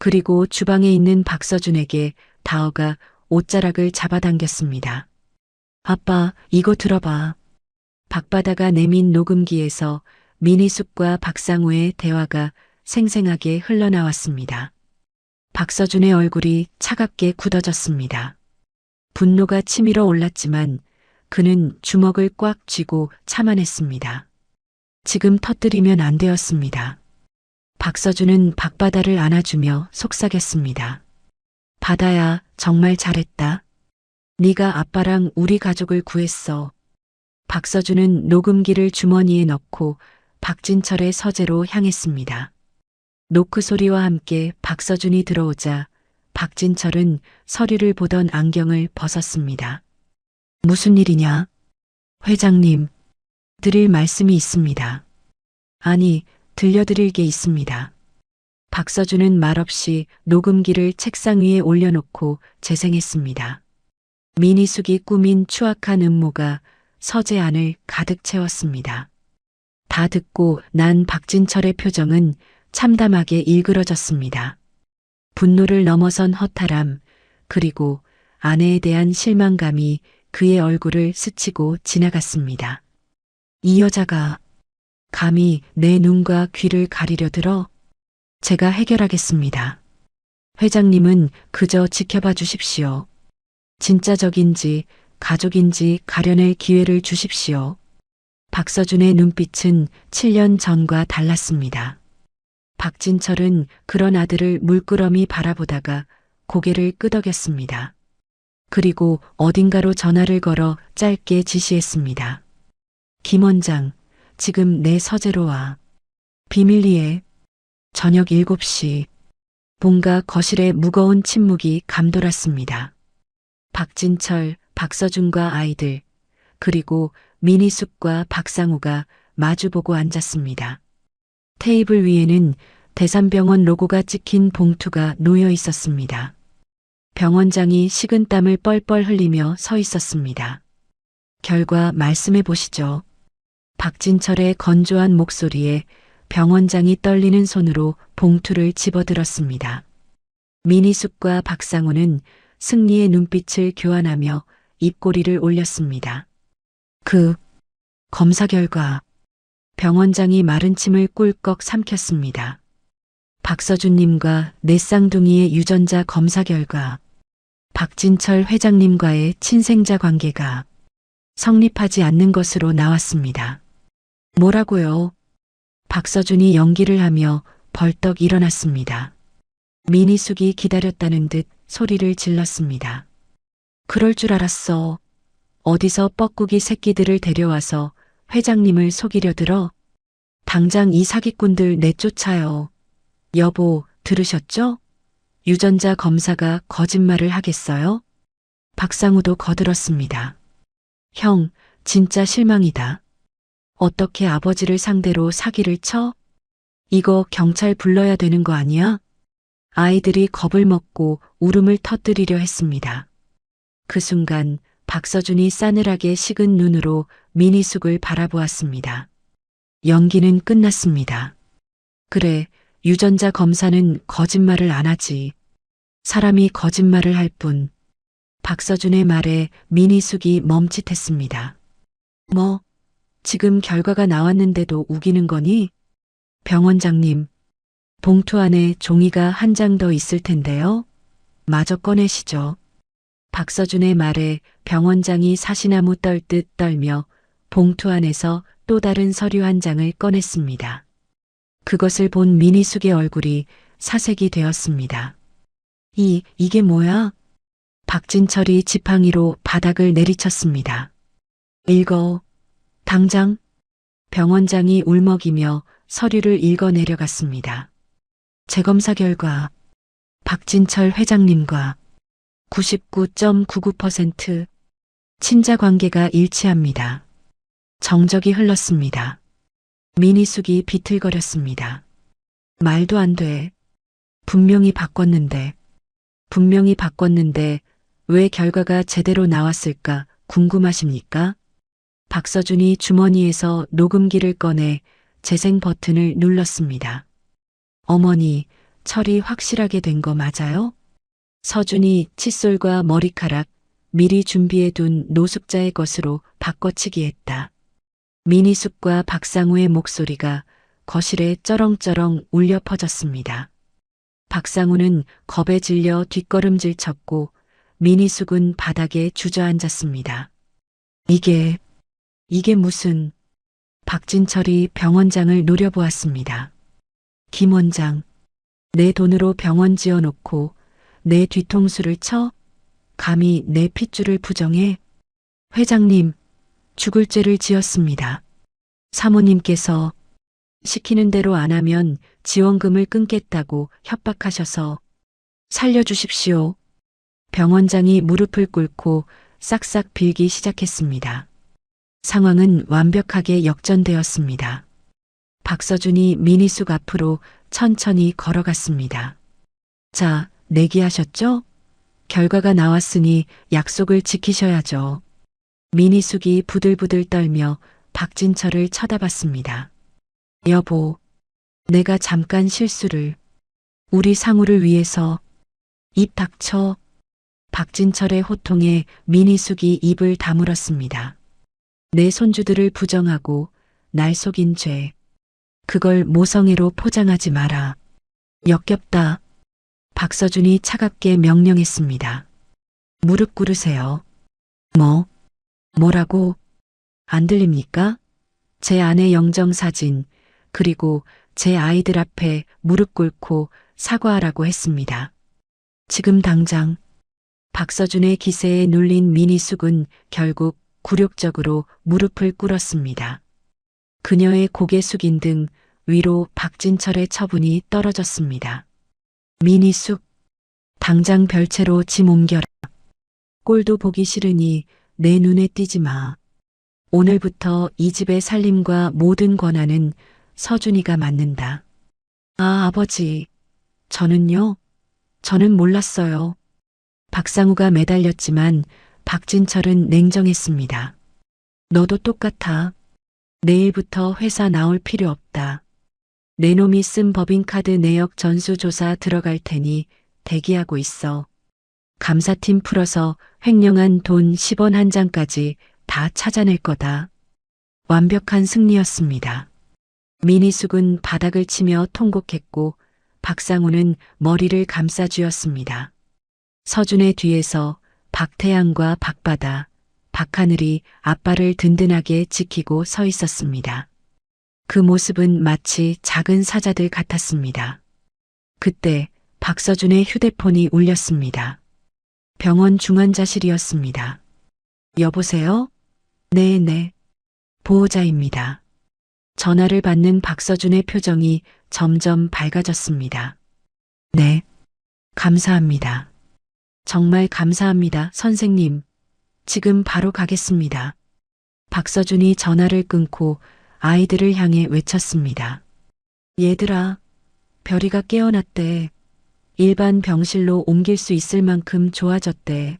그리고 주방에 있는 박서준에게 다어가 옷자락을 잡아당겼습니다. 아빠, 이거 들어봐. 박바다가 내민 녹음기에서 민희숙과 박상우의 대화가 생생하게 흘러나왔습니다. 박서준의 얼굴이 차갑게 굳어졌습니다. 분노가 치밀어 올랐지만 그는 주먹을 꽉 쥐고 참아냈습니다. 지금 터뜨리면 안 되었습니다. 박서준은 박바다를 안아주며 속삭였습니다. 바다야, 정말 잘했다. 네가 아빠랑 우리 가족을 구했어. 박서준은 녹음기를 주머니에 넣고 박진철의 서재로 향했습니다. 노크 소리와 함께 박서준이 들어오자 박진철은 서류를 보던 안경을 벗었습니다. 무슨 일이냐? 회장님, 드릴 말씀이 있습니다. 아니, 들려드릴 게 있습니다. 박서준은 말없이 녹음기를 책상 위에 올려놓고 재생했습니다. 민희숙이 꾸민 추악한 음모가 서재 안을 가득 채웠습니다. 다 듣고 난 박진철의 표정은 참담하게 일그러졌습니다. 분노를 넘어선 허탈함, 그리고 아내에 대한 실망감이 그의 얼굴을 스치고 지나갔습니다. 이 여자가 감히 내 눈과 귀를 가리려 들어? 제가 해결하겠습니다. 회장님은 그저 지켜봐 주십시오. 진짜적인지 가족인지 가려낼 기회를 주십시오. 박서준의 눈빛은 7년 전과 달랐습니다. 박진철은 그런 아들을 물끄러미 바라보다가 고개를 끄덕였습니다. 그리고 어딘가로 전화를 걸어 짧게 지시했습니다. 김 원장, 지금 내 서재로 와. 비밀리에. 저녁 7시. 뭔가 거실에 무거운 침묵이 감돌았습니다. 박진철, 박서준과 아이들, 그리고 민희숙과 박상우가 마주보고 앉았습니다. 테이블 위에는 대산병원 로고가 찍힌 봉투가 놓여 있었습니다. 병원장이 식은땀을 뻘뻘 흘리며 서 있었습니다. 결과 말씀해 보시죠. 박진철의 건조한 목소리에 병원장이 떨리는 손으로 봉투를 집어들었습니다. 민희숙과 박상우는 승리의 눈빛을 교환하며 입꼬리를 올렸습니다. 검사 결과. 병원장이 마른 침을 꿀꺽 삼켰습니다. 박서준님과 내 쌍둥이의 유전자 검사 결과 박진철 회장님과의 친생자 관계가 성립하지 않는 것으로 나왔습니다. 뭐라고요? 박서준이 연기를 하며 벌떡 일어났습니다. 민희숙이 기다렸다는 듯 소리를 질렀습니다. 그럴 줄 알았어. 어디서 뻐꾸기 새끼들을 데려와서 회장님을 속이려 들어? 당장 이 사기꾼들 내쫓아요. 여보, 들으셨죠? 유전자 검사가 거짓말을 하겠어요? 박상우도 거들었습니다. 형, 진짜 실망이다. 어떻게 아버지를 상대로 사기를 쳐? 이거 경찰 불러야 되는 거 아니야? 아이들이 겁을 먹고 울음을 터뜨리려 했습니다. 그 순간 박서준이 싸늘하게 식은 눈으로 민희숙을 바라보았습니다. 연기는 끝났습니다. 그래, 유전자 검사는 거짓말을 안 하지. 사람이 거짓말을 할 뿐. 박서준의 말에 민희숙이 멈칫했습니다. 뭐, 지금 결과가 나왔는데도 우기는 거니? 병원장님, 봉투 안에 종이가 한 장 더 있을 텐데요. 마저 꺼내시죠. 박서준의 말에 병원장이 사시나무 떨듯 떨며 봉투 안에서 또 다른 서류 한 장을 꺼냈습니다. 그것을 본 민희숙의 얼굴이 사색이 되었습니다. 이게 뭐야? 박진철이 지팡이로 바닥을 내리쳤습니다. 읽어. 당장. 병원장이 울먹이며 서류를 읽어 내려갔습니다. 재검사 결과 박진철 회장님과 99.99% 친자 관계가 일치합니다. 정적이 흘렀습니다. 민희숙이 비틀거렸습니다. 말도 안 돼. 분명히 바꿨는데. 분명히 바꿨는데 왜 결과가 제대로 나왔을까 궁금하십니까? 박서준이 주머니에서 녹음기를 꺼내 재생 버튼을 눌렀습니다. 어머니, 처리 확실하게 된 거 맞아요? 서준이 칫솔과 머리카락 미리 준비해둔 노숙자의 것으로 바꿔치기 했다. 민희숙과 박상우의 목소리가 거실에 쩌렁쩌렁 울려 퍼졌습니다. 박상우는 겁에 질려 뒷걸음질 쳤고 민희숙은 바닥에 주저앉았습니다. 이게 무슨... 박진철이 병원장을 노려보았습니다. 김 원장, 내 돈으로 병원 지어놓고 내 뒤통수를 쳐? 감히 내 핏줄을 부정해? 회장님, 죽을 죄를 지었습니다. 사모님께서 시키는 대로 안 하면 지원금을 끊겠다고 협박하셔서 살려주십시오. 병원장이 무릎을 꿇고 싹싹 빌기 시작했습니다. 상황은 완벽하게 역전되었습니다. 박서준이 민희숙 앞으로 천천히 걸어갔습니다. 자, 내기하셨죠? 결과가 나왔으니 약속을 지키셔야죠. 민희숙이 부들부들 떨며 박진철을 쳐다봤습니다. 여보, 내가 잠깐 실수를... 우리 상우를 위해서... 입 닥쳐. 박진철의 호통에 민희숙이 입을 다물었습니다. 내 손주들을 부정하고 날 속인 죄. 그걸 모성애로 포장하지 마라. 역겹다. 박서준이 차갑게 명령했습니다. 무릎 꿇으세요. 뭐라고? 안 들립니까? 제 아내 영정사진, 그리고 제 아이들 앞에 무릎 꿇고 사과하라고 했습니다. 지금 당장. 박서준의 기세에 눌린 민희숙은 결국 굴욕적으로 무릎을 꿇었습니다. 그녀의 고개 숙인 등 위로 박진철의 처분이 떨어졌습니다. 민희숙, 당장 별채로 짐 옮겨라. 꼴도 보기 싫으니 내 눈에 띄지 마. 오늘부터 이 집의 살림과 모든 권한은 서준이가 맡는다. 아, 아버지. 저는요? 저는 몰랐어요. 박상우가 매달렸지만 박진철은 냉정했습니다. 너도 똑같아. 내일부터 회사 나올 필요 없다. 내 놈이 쓴 법인카드 내역 전수조사 들어갈 테니 대기하고 있어. 감사팀 풀어서 횡령한 돈 10원 한 장까지 다 찾아낼 거다. 완벽한 승리였습니다. 민희숙은 바닥을 치며 통곡했고 박상우는 머리를 감싸쥐었습니다. 서준의 뒤에서 박태양과 박바다, 박하늘이 아빠를 든든하게 지키고 서 있었습니다. 그 모습은 마치 작은 사자들 같았습니다. 그때 박서준의 휴대폰이 울렸습니다. 병원 중환자실이었습니다. 여보세요? 네. 보호자입니다. 전화를 받는 박서준의 표정이 점점 밝아졌습니다. 네. 감사합니다. 정말 감사합니다, 선생님. 지금 바로 가겠습니다. 박서준이 전화를 끊고 아이들을 향해 외쳤습니다. 얘들아, 별이가 깨어났대. 일반 병실로 옮길 수 있을 만큼 좋아졌대.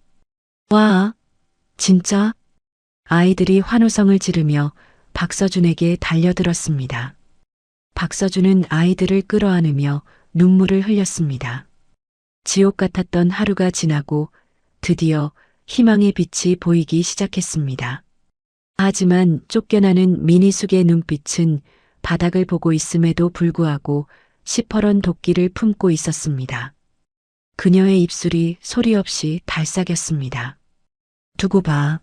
와, 진짜? 아이들이 환호성을 지르며 박서준에게 달려들었습니다. 박서준은 아이들을 끌어안으며 눈물을 흘렸습니다. 지옥 같았던 하루가 지나고 드디어 희망의 빛이 보이기 시작했습니다. 하지만 쫓겨나는 민희숙의 눈빛은 바닥을 보고 있음에도 불구하고 시퍼런 도끼를 품고 있었습니다. 그녀의 입술이 소리 없이 달싹였습니다. 두고 봐.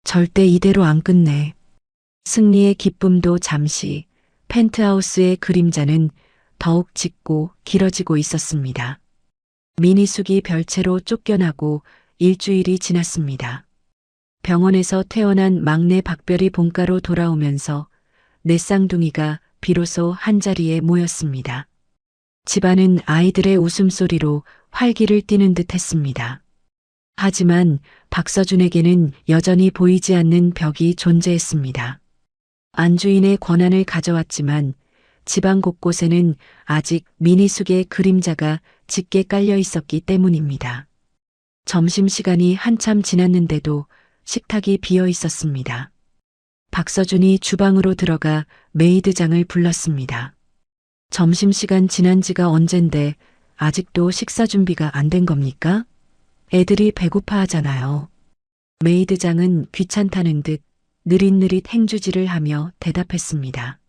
절대 이대로 안 끝내. 승리의 기쁨도 잠시, 펜트하우스의 그림자는 더욱 짙고 길어지고 있었습니다. 민희숙이 별채로 쫓겨나고 일주일이 지났습니다. 병원에서 퇴원한 막내 박별이 본가로 돌아오면서 내 쌍둥이가 비로소 한자리에 모였습니다. 집안은 아이들의 웃음소리로 활기를 띠는 듯 했습니다. 하지만 박서준에게는 여전히 보이지 않는 벽이 존재했습니다. 안주인의 권한을 가져왔지만 집안 곳곳에는 아직 미니숙의 그림자가 짙게 깔려 있었기 때문입니다. 점심시간이 한참 지났는데도 식탁이 비어 있었습니다. 박서준이 주방으로 들어가 메이드장을 불렀습니다. 점심시간 지난 지가 언젠데 아직도 식사 준비가 안 된 겁니까? 애들이 배고파 하잖아요. 메이드장은 귀찮다는 듯 느릿느릿 행주질을 하며 대답했습니다.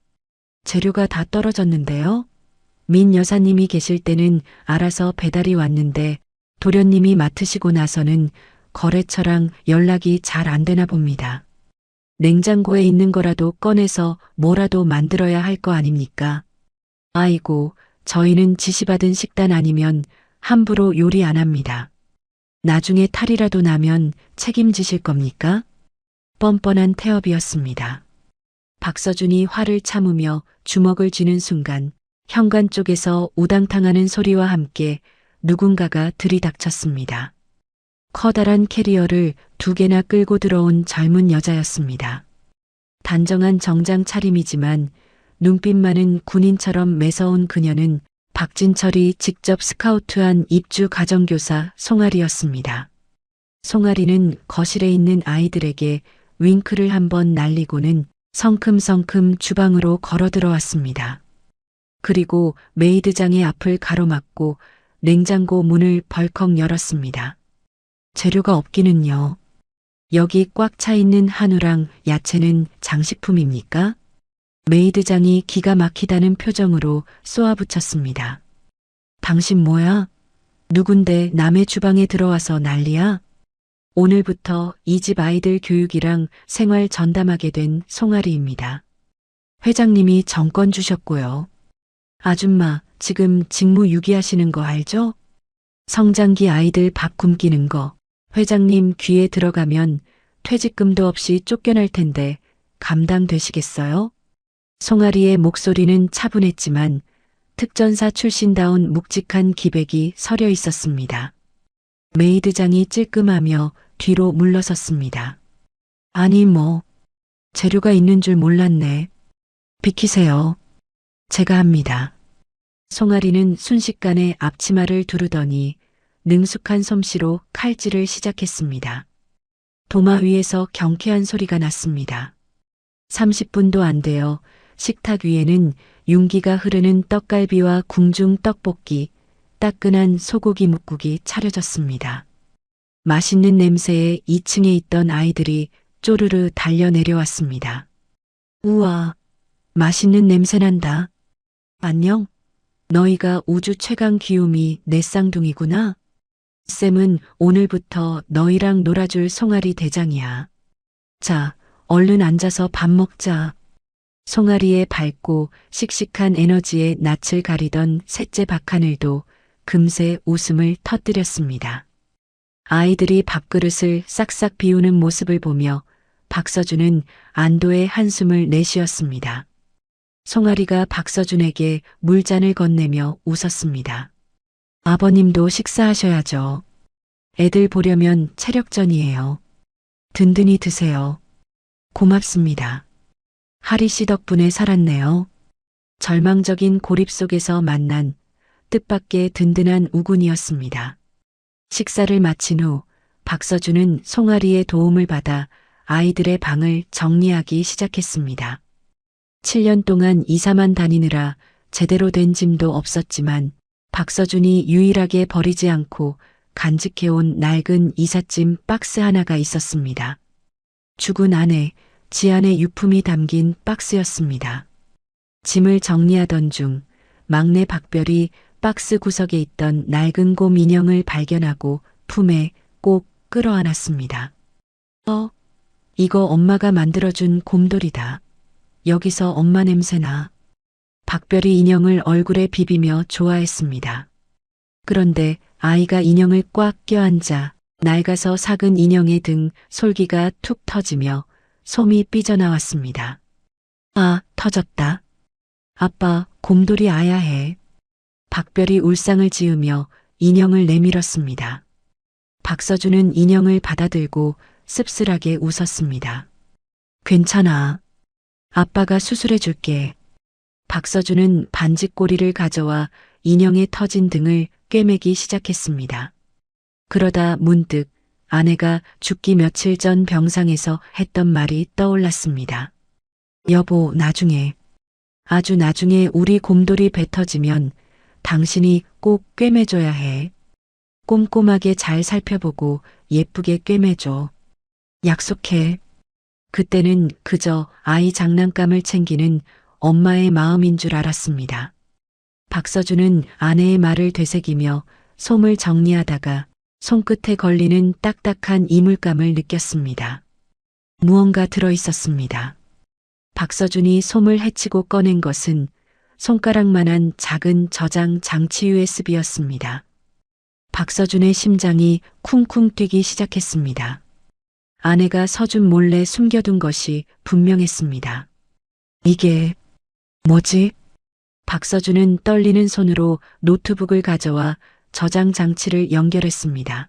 재료가 다 떨어졌는데요. 민 여사님이 계실 때는 알아서 배달이 왔는데 도련님이 맡으시고 나서는 거래처랑 연락이 잘 안 되나 봅니다. 냉장고에 있는 거라도 꺼내서 뭐라도 만들어야 할 거 아닙니까? 아이고, 저희는 지시받은 식단 아니면 함부로 요리 안 합니다. 나중에 탈이라도 나면 책임지실 겁니까? 뻔뻔한 태업이었습니다. 박서준이 화를 참으며 주먹을 쥐는 순간 현관 쪽에서 우당탕하는 소리와 함께 누군가가 들이닥쳤습니다. 커다란 캐리어를 2개나 끌고 들어온 젊은 여자였습니다. 단정한 정장 차림이지만 눈빛만은 군인처럼 매서운 그녀는 박진철이 직접 스카우트한 입주 가정교사 송아리였습니다. 송아리는 거실에 있는 아이들에게 윙크를 한번 날리고는 성큼성큼 주방으로 걸어 들어왔습니다. 그리고 메이드장의 앞을 가로막고 냉장고 문을 벌컥 열었습니다. 재료가 없기는요. 여기 꽉 차 있는 한우랑 야채는 장식품입니까? 메이드장이 기가 막히다는 표정으로 쏘아붙였습니다. 당신 뭐야? 누군데 남의 주방에 들어와서 난리야? 오늘부터 이 집 아이들 교육이랑 생활 전담하게 된 송아리입니다. 회장님이 정권 주셨고요. 아줌마, 지금 직무 유기하시는 거 알죠? 성장기 아이들 밥 굶기는 거. 회장님 귀에 들어가면 퇴직금도 없이 쫓겨날 텐데 감당되시겠어요? 송아리의 목소리는 차분했지만 특전사 출신다운 묵직한 기백이 서려 있었습니다. 메이드장이 찔끔하며 뒤로 물러섰습니다. 아니 재료가 있는 줄 몰랐네. 비키세요. 제가 합니다. 송아리는 순식간에 앞치마를 두르더니 능숙한 솜씨로 칼질을 시작했습니다. 도마 위에서 경쾌한 소리가 났습니다. 30분도 안 되어 식탁 위에는 윤기가 흐르는 떡갈비와 궁중 떡볶이, 따끈한 소고기 뭇국이 차려졌습니다. 맛있는 냄새에 2층에 있던 아이들이 쪼르르 달려 내려왔습니다. 우와, 맛있는 냄새 난다. 안녕? 너희가 우주 최강 귀요미 내 쌍둥이구나. 쌤은 오늘부터 너희랑 놀아줄 송아리 대장이야. 자, 얼른 앉아서 밥 먹자. 송아리의 밝고 씩씩한 에너지에 낯을 가리던 셋째 박하늘도 금세 웃음을 터뜨렸습니다. 아이들이 밥그릇을 싹싹 비우는 모습을 보며 박서준은 안도의 한숨을 내쉬었습니다. 송아리가 박서준에게 물잔을 건네며 웃었습니다. 아버님도 식사하셔야죠. 애들 보려면 체력전이에요. 든든히 드세요. 고맙습니다. 하리 씨 덕분에 살았네요. 절망적인 고립 속에서 만난 뜻밖의 든든한 우군이었습니다. 식사를 마친 후 박서준은 송아리의 도움을 받아 아이들의 방을 정리하기 시작했습니다. 7년 동안 이사만 다니느라 제대로 된 짐도 없었지만 박서준이 유일하게 버리지 않고 간직해온 낡은 이삿짐 박스 하나가 있었습니다. 죽은 아내, 지안의 유품이 담긴 박스였습니다. 짐을 정리하던 중 막내 박별이 박스 구석에 있던 낡은 곰 인형을 발견하고 품에 꼭 끌어안았습니다. 이거 엄마가 만들어준 곰돌이다. 여기서 엄마 냄새나. 박별이 인형을 얼굴에 비비며 좋아했습니다. 그런데 아이가 인형을 꽉 껴안자 낡아서 삭은 인형의 등 솔기가 툭 터지며 솜이 삐져나왔습니다. 아, 터졌다. 아빠, 곰돌이 아야 해. 박별이 울상을 지으며 인형을 내밀었습니다. 박서준은 인형을 받아들고 씁쓸하게 웃었습니다. 괜찮아. 아빠가 수술해 줄게. 박서준은 반지꼬리를 가져와 인형의 터진 등을 꿰매기 시작했습니다. 그러다 문득 아내가 죽기 며칠 전 병상에서 했던 말이 떠올랐습니다. 여보, 나중에, 아주 나중에 우리 곰돌이 배 터지면 당신이 꼭 꿰매줘야 해. 꼼꼼하게 잘 살펴보고 예쁘게 꿰매줘. 약속해. 그때는 그저 아이 장난감을 챙기는 엄마의 마음인 줄 알았습니다. 박서준은 아내의 말을 되새기며 솜을 정리하다가 손끝에 걸리는 딱딱한 이물감을 느꼈습니다. 무언가 들어 있었습니다. 박서준이 솜을 헤치고 꺼낸 것은 손가락만한 작은 저장 장치 USB였습니다. 박서준의 심장이 쿵쿵 뛰기 시작했습니다. 아내가 서준 몰래 숨겨둔 것이 분명했습니다. 이게 뭐지? 박서준은 떨리는 손으로 노트북을 가져와 저장 장치를 연결했습니다.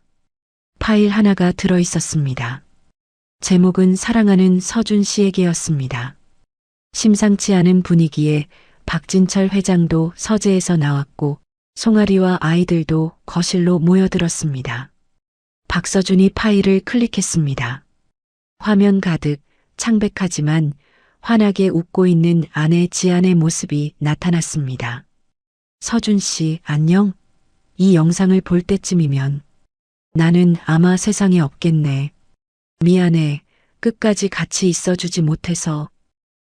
파일 하나가 들어 있었습니다. 제목은 사랑하는 서준 씨에게였습니다. 심상치 않은 분위기에 박진철 회장도 서재에서 나왔고 송아리와 아이들도 거실로 모여들었습니다. 박서준이 파일을 클릭했습니다. 화면 가득 창백하지만 환하게 웃고 있는 아내 지안의 모습이 나타났습니다. 서준 씨, 안녕? 이 영상을 볼 때쯤이면 나는 아마 세상에 없겠네. 미안해. 끝까지 같이 있어주지 못해서.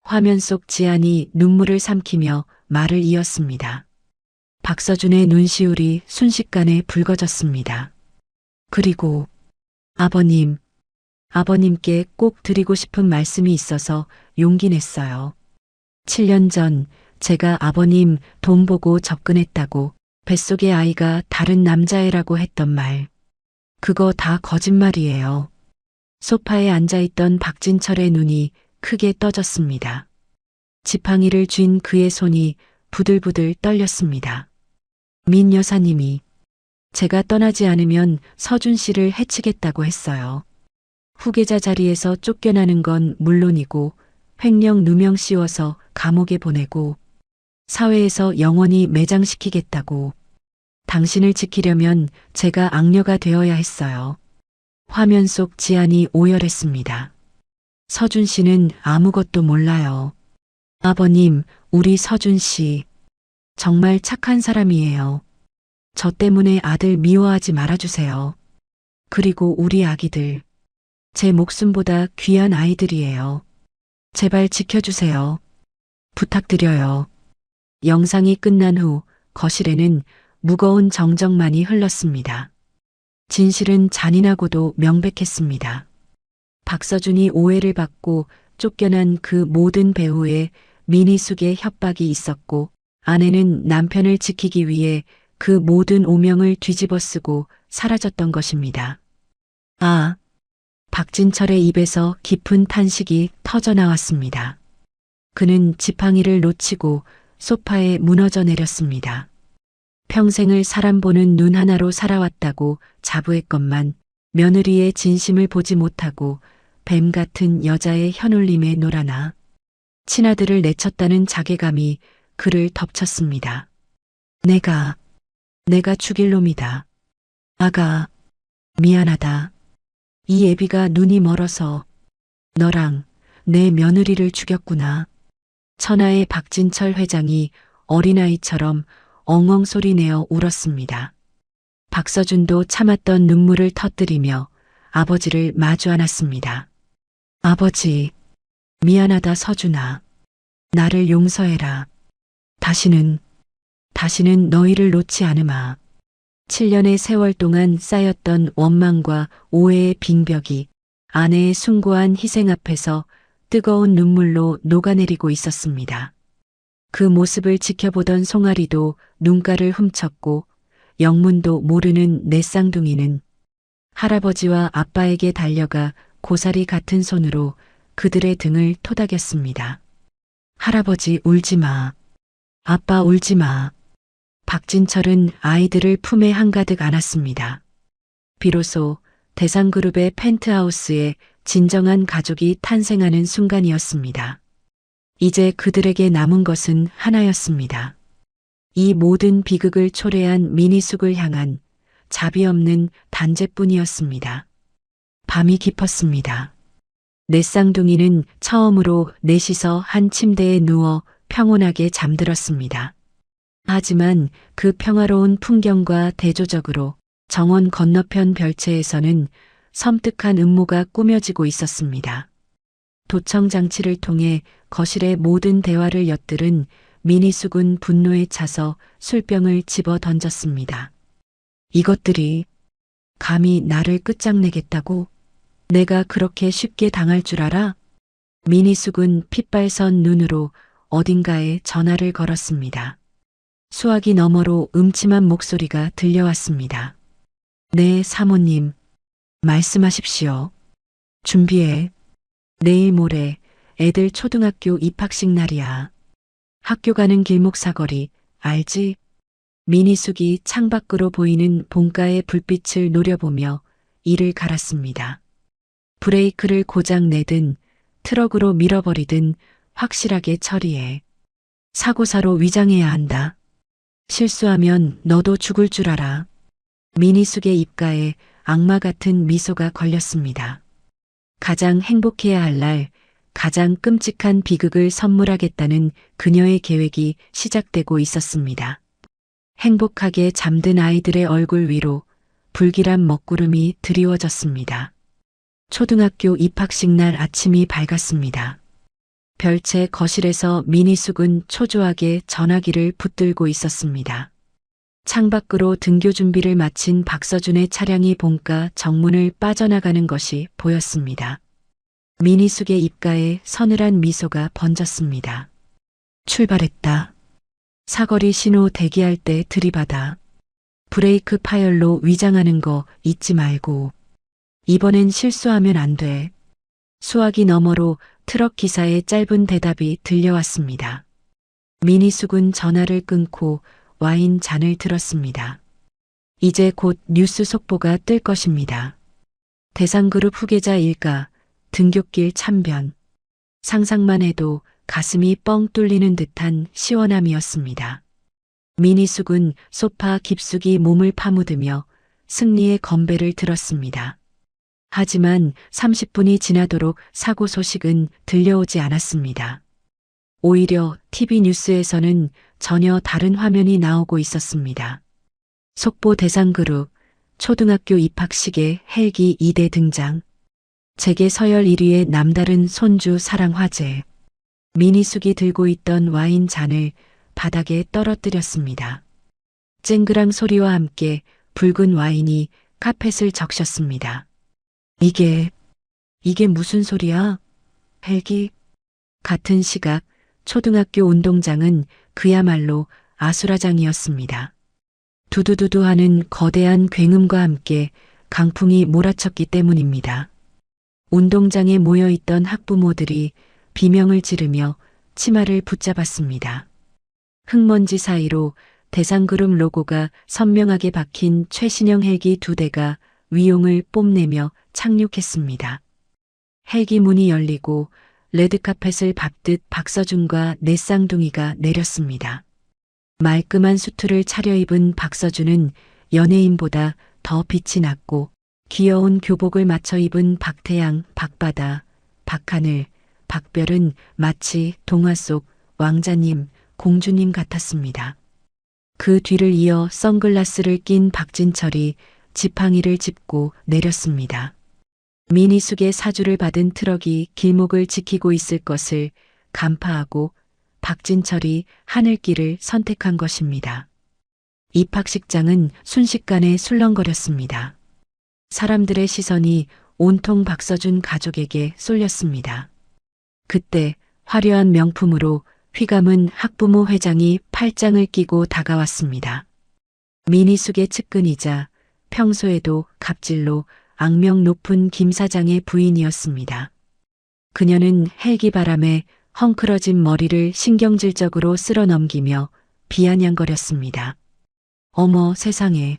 화면 속 지안이 눈물을 삼키며 말을 이었습니다. 박서준의 눈시울이 순식간에 붉어졌습니다. 그리고 아버님께 꼭 드리고 싶은 말씀이 있어서 용기 냈어요. 7년 전 제가 아버님 돈 보고 접근했다고 뱃속의 아이가 다른 남자애라고 했던 말. 그거 다 거짓말이에요. 소파에 앉아있던 박진철의 눈이 크게 떠졌습니다. 지팡이를 쥔 그의 손이 부들부들 떨렸습니다. 민 여사님이 제가 떠나지 않으면 서준 씨를 해치겠다고 했어요. 후계자 자리에서 쫓겨나는 건 물론이고 횡령 누명 씌워서 감옥에 보내고 사회에서 영원히 매장시키겠다고. 당신을 지키려면 제가 악녀가 되어야 했어요. 화면 속 지안이 오열했습니다. 서준 씨는 아무것도 몰라요. 아버님, 우리 서준 씨 정말 착한 사람이에요. 저 때문에 아들 미워하지 말아주세요. 그리고 우리 아기들. 제 목숨보다 귀한 아이들이에요. 제발 지켜주세요. 부탁드려요. 영상이 끝난 후 거실에는 무거운 정적만이 흘렀습니다. 진실은 잔인하고도 명백했습니다. 박서준이 오해를 받고 쫓겨난 그 모든 배후에 민희숙의 협박이 있었고 아내는 남편을 지키기 위해 그 모든 오명을 뒤집어쓰고 사라졌던 것입니다. 아, 박진철의 입에서 깊은 탄식이 터져나왔습니다. 그는 지팡이를 놓치고 소파에 무너져 내렸습니다. 평생을 사람 보는 눈 하나로 살아왔다고 자부했건만 며느리의 진심을 보지 못하고 뱀 같은 여자의 현울림에 놀아나 친아들을 내쳤다는 자괴감이 그를 덮쳤습니다. 내가 죽일 놈이다. 아가, 미안하다. 이 애비가 눈이 멀어서 너랑 내 며느리를 죽였구나. 천하의 박진철 회장이 어린아이처럼 엉엉 소리내어 울었습니다. 박서준도 참았던 눈물을 터뜨리며 아버지를 마주 안았습니다. 아버지, 미안하다 서준아. 나를 용서해라. 다시는 너희를 놓지 않으마. 7년의 세월 동안 쌓였던 원망과 오해의 빙벽이 아내의 숭고한 희생 앞에서 뜨거운 눈물로 녹아내리고 있었습니다. 그 모습을 지켜보던 송아리도 눈가를 훔쳤고 영문도 모르는 내 쌍둥이는 할아버지와 아빠에게 달려가 고사리 같은 손으로 그들의 등을 토닥였습니다. 할아버지 울지 마. 아빠 울지 마. 박진철은 아이들을 품에 한가득 안았습니다. 비로소 대상그룹의 펜트하우스에 진정한 가족이 탄생하는 순간이었습니다. 이제 그들에게 남은 것은 하나였습니다. 이 모든 비극을 초래한 미니숙을 향한 자비 없는 단죄뿐이었습니다. 밤이 깊었습니다. 내 쌍둥이는 처음으로 넷이서 한 침대에 누워 평온하게 잠들었습니다. 하지만 그 평화로운 풍경과 대조적으로 정원 건너편 별채에서는 섬뜩한 음모가 꾸며지고 있었습니다. 도청 장치를 통해 거실의 모든 대화를 엿들은 미니숙은 분노에 차서 술병을 집어 던졌습니다. 이것들이 감히 나를 끝장내겠다고? 내가 그렇게 쉽게 당할 줄 알아? 미니숙은 핏발선 눈으로 어딘가에 전화를 걸었습니다. 수화기 너머로 음침한 목소리가 들려왔습니다. 네, 사모님. 말씀하십시오. 준비해. 내일 모레 애들 초등학교 입학식 날이야. 학교 가는 길목 사거리, 알지? 미니숙이 창밖으로 보이는 본가의 불빛을 노려보며 이를 갈았습니다. 브레이크를 고장 내든 트럭으로 밀어버리든 확실하게 처리해. 사고사로 위장해야 한다. 실수하면 너도 죽을 줄 알아. 미니숙의 입가에 악마 같은 미소가 걸렸습니다. 가장 행복해야 할 날, 가장 끔찍한 비극을 선물하겠다는 그녀의 계획이 시작되고 있었습니다. 행복하게 잠든 아이들의 얼굴 위로 불길한 먹구름이 드리워졌습니다. 초등학교 입학식 날 아침이 밝았습니다. 별채 거실에서 미니숙은 초조하게 전화기를 붙들고 있었습니다. 창밖으로 등교 준비를 마친 박서준의 차량이 본가 정문을 빠져나가는 것이 보였습니다. 미니숙의 입가에 서늘한 미소가 번졌습니다. 출발했다. 사거리 신호 대기할 때 들이받아. 브레이크 파열로 위장하는 거 잊지 말고. 이번엔 실수하면 안 돼. 수화기 너머로 트럭 기사의 짧은 대답이 들려왔습니다. 미니숙은 전화를 끊고 와인 잔을 들었습니다. 이제 곧 뉴스 속보가 뜰 것입니다. 대상그룹 후계자 일가, 등굣길 참변. 상상만 해도 가슴이 뻥 뚫리는 듯한 시원함이었습니다. 미니숙은 소파 깊숙이 몸을 파묻으며 승리의 건배를 들었습니다. 하지만 30분이 지나도록 사고 소식은 들려오지 않았습니다. 오히려 TV 뉴스에서는 전혀 다른 화면이 나오고 있었습니다. 속보 대상그룹, 초등학교 입학식에 헬기 2대 등장. 재계 서열 1위의 남다른 손주 사랑 화제. 미니숙이 들고 있던 와인 잔을 바닥에 떨어뜨렸습니다. 쨍그랑 소리와 함께 붉은 와인이 카펫을 적셨습니다. 이게 무슨 소리야? 헬기? 같은 시각 초등학교 운동장은 그야말로 아수라장이었습니다. 두두두두 하는 거대한 굉음과 함께 강풍이 몰아쳤기 때문입니다. 운동장에 모여있던 학부모들이 비명을 지르며 치마를 붙잡았습니다. 흙먼지 사이로 대상그룹 로고가 선명하게 박힌 최신형 헬기 2대가 위용을 뽐내며 착륙했습니다. 헬기 문이 열리고 레드카펫을 밟듯 박서준과 내 쌍둥이가 내렸습니다. 말끔한 수트를 차려입은 박서준은 연예인보다 더 빛이 났고 귀여운 교복을 맞춰 입은 박태양, 박바다, 박하늘, 박별은 마치 동화 속 왕자님, 공주님 같았습니다. 그 뒤를 이어 선글라스를 낀 박진철이 지팡이를 짚고 내렸습니다. 미니숙의 사주를 받은 트럭이 길목을 지키고 있을 것을 간파하고 박진철이 하늘길을 선택한 것입니다. 입학식장은 순식간에 술렁거렸습니다. 사람들의 시선이 온통 박서준 가족에게 쏠렸습니다. 그때 화려한 명품으로 휘감은 학부모 회장이 팔짱을 끼고 다가왔습니다. 미니숙의 측근이자 평소에도 갑질로 악명 높은 김 사장의 부인이었습니다. 그녀는 헬기 바람에 헝클어진 머리를 신경질적으로 쓸어넘기며 비아냥거렸습니다. 어머 세상에,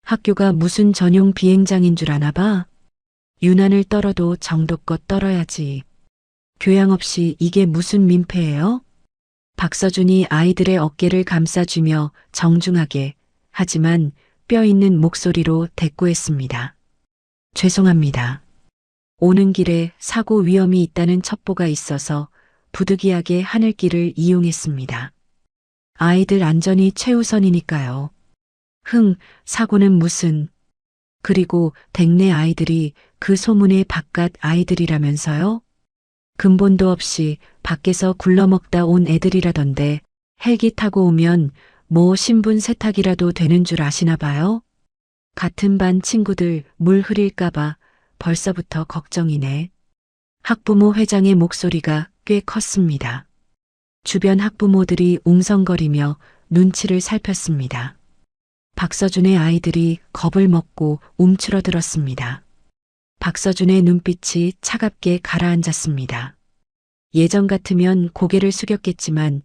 학교가 무슨 전용 비행장인 줄 아나 봐. 유난을 떨어도 정도껏 떨어야지. 교양 없이 이게 무슨 민폐예요? 박서준이 아이들의 어깨를 감싸주며 정중하게 하지만 뼈 있는 목소리로 대꾸했습니다. 죄송합니다. 오는 길에 사고 위험이 있다는 첩보가 있어서 부득이하게 하늘길을 이용했습니다. 아이들 안전이 최우선이니까요. 사고는 무슨. 그리고 댁내 아이들이 그 소문의 바깥 아이들이라면서요? 근본도 없이 밖에서 굴러먹다 온 애들이라던데 헬기 타고 오면 뭐 신분 세탁이라도 되는 줄 아시나 봐요? 같은 반 친구들 물 흐릴까봐 벌써부터 걱정이네. 학부모 회장의 목소리가 꽤 컸습니다. 주변 학부모들이 웅성거리며 눈치를 살폈습니다. 박서준의 아이들이 겁을 먹고 움츠러들었습니다. 박서준의 눈빛이 차갑게 가라앉았습니다. 예전 같으면 고개를 숙였겠지만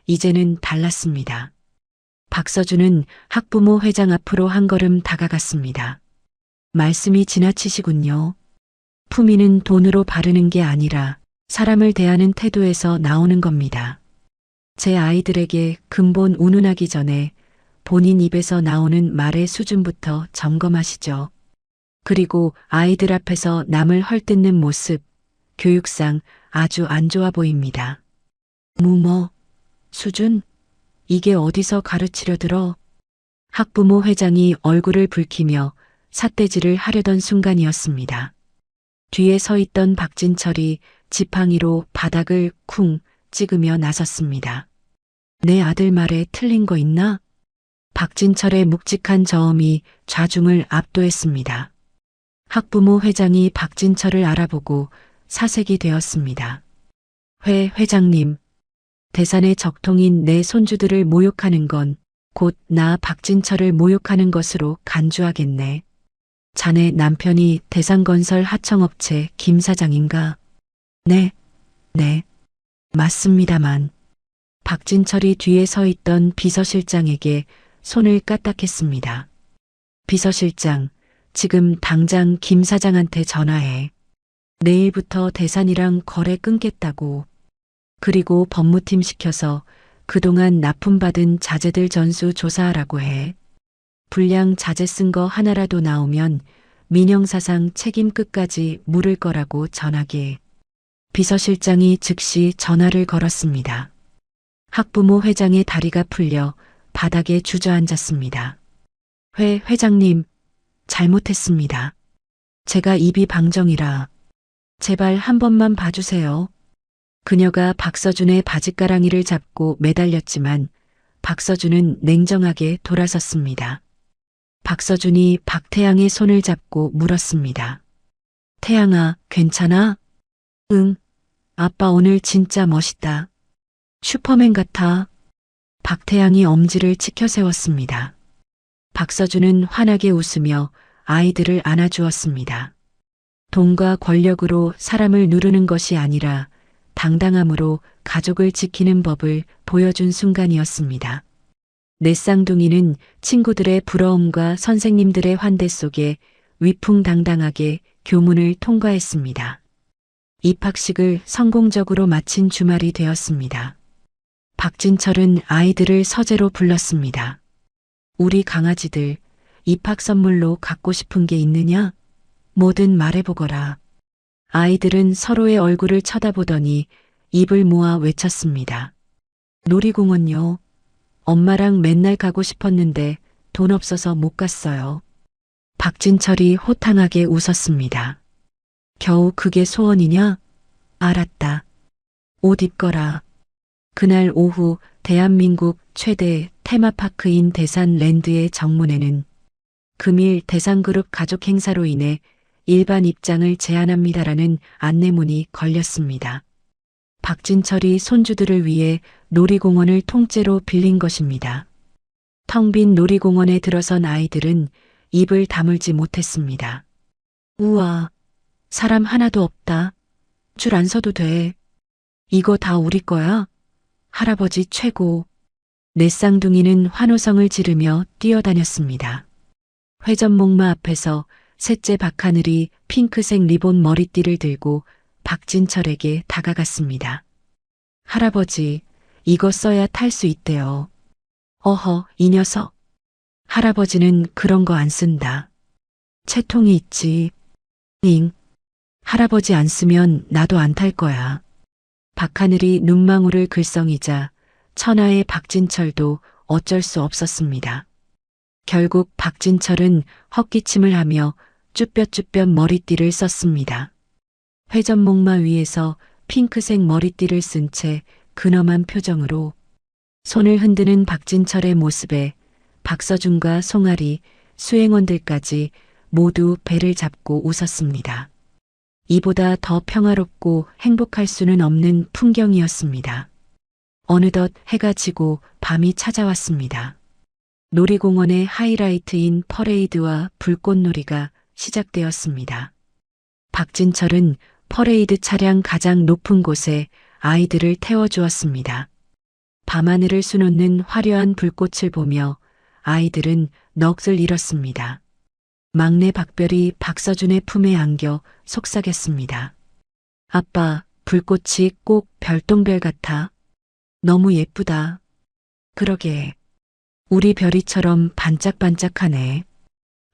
이제는 달랐습니다. 박서준은 학부모 회장 앞으로 한 걸음 다가갔습니다. 말씀이 지나치시군요. 품위는 돈으로 바르는 게 아니라 사람을 대하는 태도에서 나오는 겁니다. 제 아이들에게 근본 운운하기 전에 본인 입에서 나오는 말의 수준부터 점검하시죠. 그리고 아이들 앞에서 남을 헐뜯는 모습, 교육상 아주 안 좋아 보입니다. 수준? 이게 어디서 가르치려 들어? 학부모 회장이 얼굴을 붉히며 삿대질을 하려던 순간이었습니다. 뒤에 서 있던 박진철이 지팡이로 바닥을 쿵 찍으며 나섰습니다. 내 아들 말에 틀린 거 있나? 박진철의 묵직한 저음이 좌중을 압도했습니다. 학부모 회장이 박진철을 알아보고 사색이 되었습니다. 회장님, 대산의 적통인 내 손주들을 모욕하는 건 곧 나 박진철을 모욕하는 것으로 간주하겠네. 자네 남편이 대산건설 하청업체 김 사장인가? 네, 맞습니다만. 박진철이 뒤에 서 있던 비서실장에게 손을 까딱했습니다. 비서실장, 지금 당장 김 사장한테 전화해. 내일부터 대산이랑 거래 끊겠다고. 그리고 법무팀 시켜서 그동안 납품받은 자재들 전수 조사하라고 해. 불량 자재 쓴 거 하나라도 나오면 민형사상 책임 끝까지 물을 거라고 전하게. 비서실장이 즉시 전화를 걸었습니다. 학부모 회장의 다리가 풀려 바닥에 주저앉았습니다. 회장님, 잘못했습니다. 제가 입이 방정이라 제발 한 번만 봐주세요. 그녀가 박서준의 바짓가랑이를 잡고 매달렸지만 박서준은 냉정하게 돌아섰습니다. 박서준이 박태양의 손을 잡고 물었습니다. 태양아, 괜찮아? 응. 아빠 오늘 진짜 멋있다. 슈퍼맨 같아. 박태양이 엄지를 치켜 세웠습니다. 박서준은 환하게 웃으며 아이들을 안아주었습니다. 돈과 권력으로 사람을 누르는 것이 아니라 당당함으로 가족을 지키는 법을 보여준 순간이었습니다. 내 쌍둥이는 친구들의 부러움과 선생님들의 환대 속에 위풍당당하게 교문을 통과했습니다. 입학식을 성공적으로 마친 주말이 되었습니다. 박진철은 아이들을 서재로 불렀습니다. 우리 강아지들 입학 선물로 갖고 싶은 게 있느냐? 뭐든 말해보거라. 아이들은 서로의 얼굴을 쳐다보더니 입을 모아 외쳤습니다. 놀이공원요. 엄마랑 맨날 가고 싶었는데 돈 없어서 못 갔어요. 박진철이 호탕하게 웃었습니다. 겨우 그게 소원이냐? 알았다. 옷 입거라. 그날 오후 대한민국 최대 테마파크인 대산랜드의 정문에는 금일 대산그룹 가족 행사로 인해 일반 입장을 제한합니다라는 안내문이 걸렸습니다. 박진철이 손주들을 위해 놀이공원을 통째로 빌린 것입니다. 텅 빈 놀이공원에 들어선 아이들은 입을 다물지 못했습니다. 우와, 사람 하나도 없다. 줄 안 서도 돼. 이거 다 우리 거야? 할아버지 최고. 내 쌍둥이는 환호성을 지르며 뛰어다녔습니다. 회전목마 앞에서 셋째 박하늘이 핑크색 리본 머리띠를 들고 박진철에게 다가갔습니다. 할아버지, 이거 써야 탈 수 있대요. 어허, 이 녀석. 할아버지는 그런 거 안 쓴다. 채통이 있지. 잉. 할아버지 안 쓰면 나도 안 탈 거야. 박하늘이 눈망울을 글썽이자 천하의 박진철도 어쩔 수 없었습니다. 결국 박진철은 헛기침을 하며 쭈뼛쭈뼛 머리띠를 썼습니다. 회전목마 위에서 핑크색 머리띠를 쓴 채 근엄한 표정으로 손을 흔드는 박진철의 모습에 박서준과 송아리, 수행원들까지 모두 배를 잡고 웃었습니다. 이보다 더 평화롭고 행복할 수는 없는 풍경이었습니다. 어느덧 해가 지고 밤이 찾아왔습니다. 놀이공원의 하이라이트인 퍼레이드와 불꽃놀이가 시작되었습니다. 박진철은 퍼레이드 차량 가장 높은 곳에 아이들을 태워주었습니다. 밤하늘을 수놓는 화려한 불꽃을 보며 아이들은 넋을 잃었습니다. 막내 박별이 박서준의 품에 안겨 속삭였습니다. 아빠, 불꽃이 꼭 별똥별 같아. 너무 예쁘다. 그러게. 우리 별이처럼 반짝반짝하네.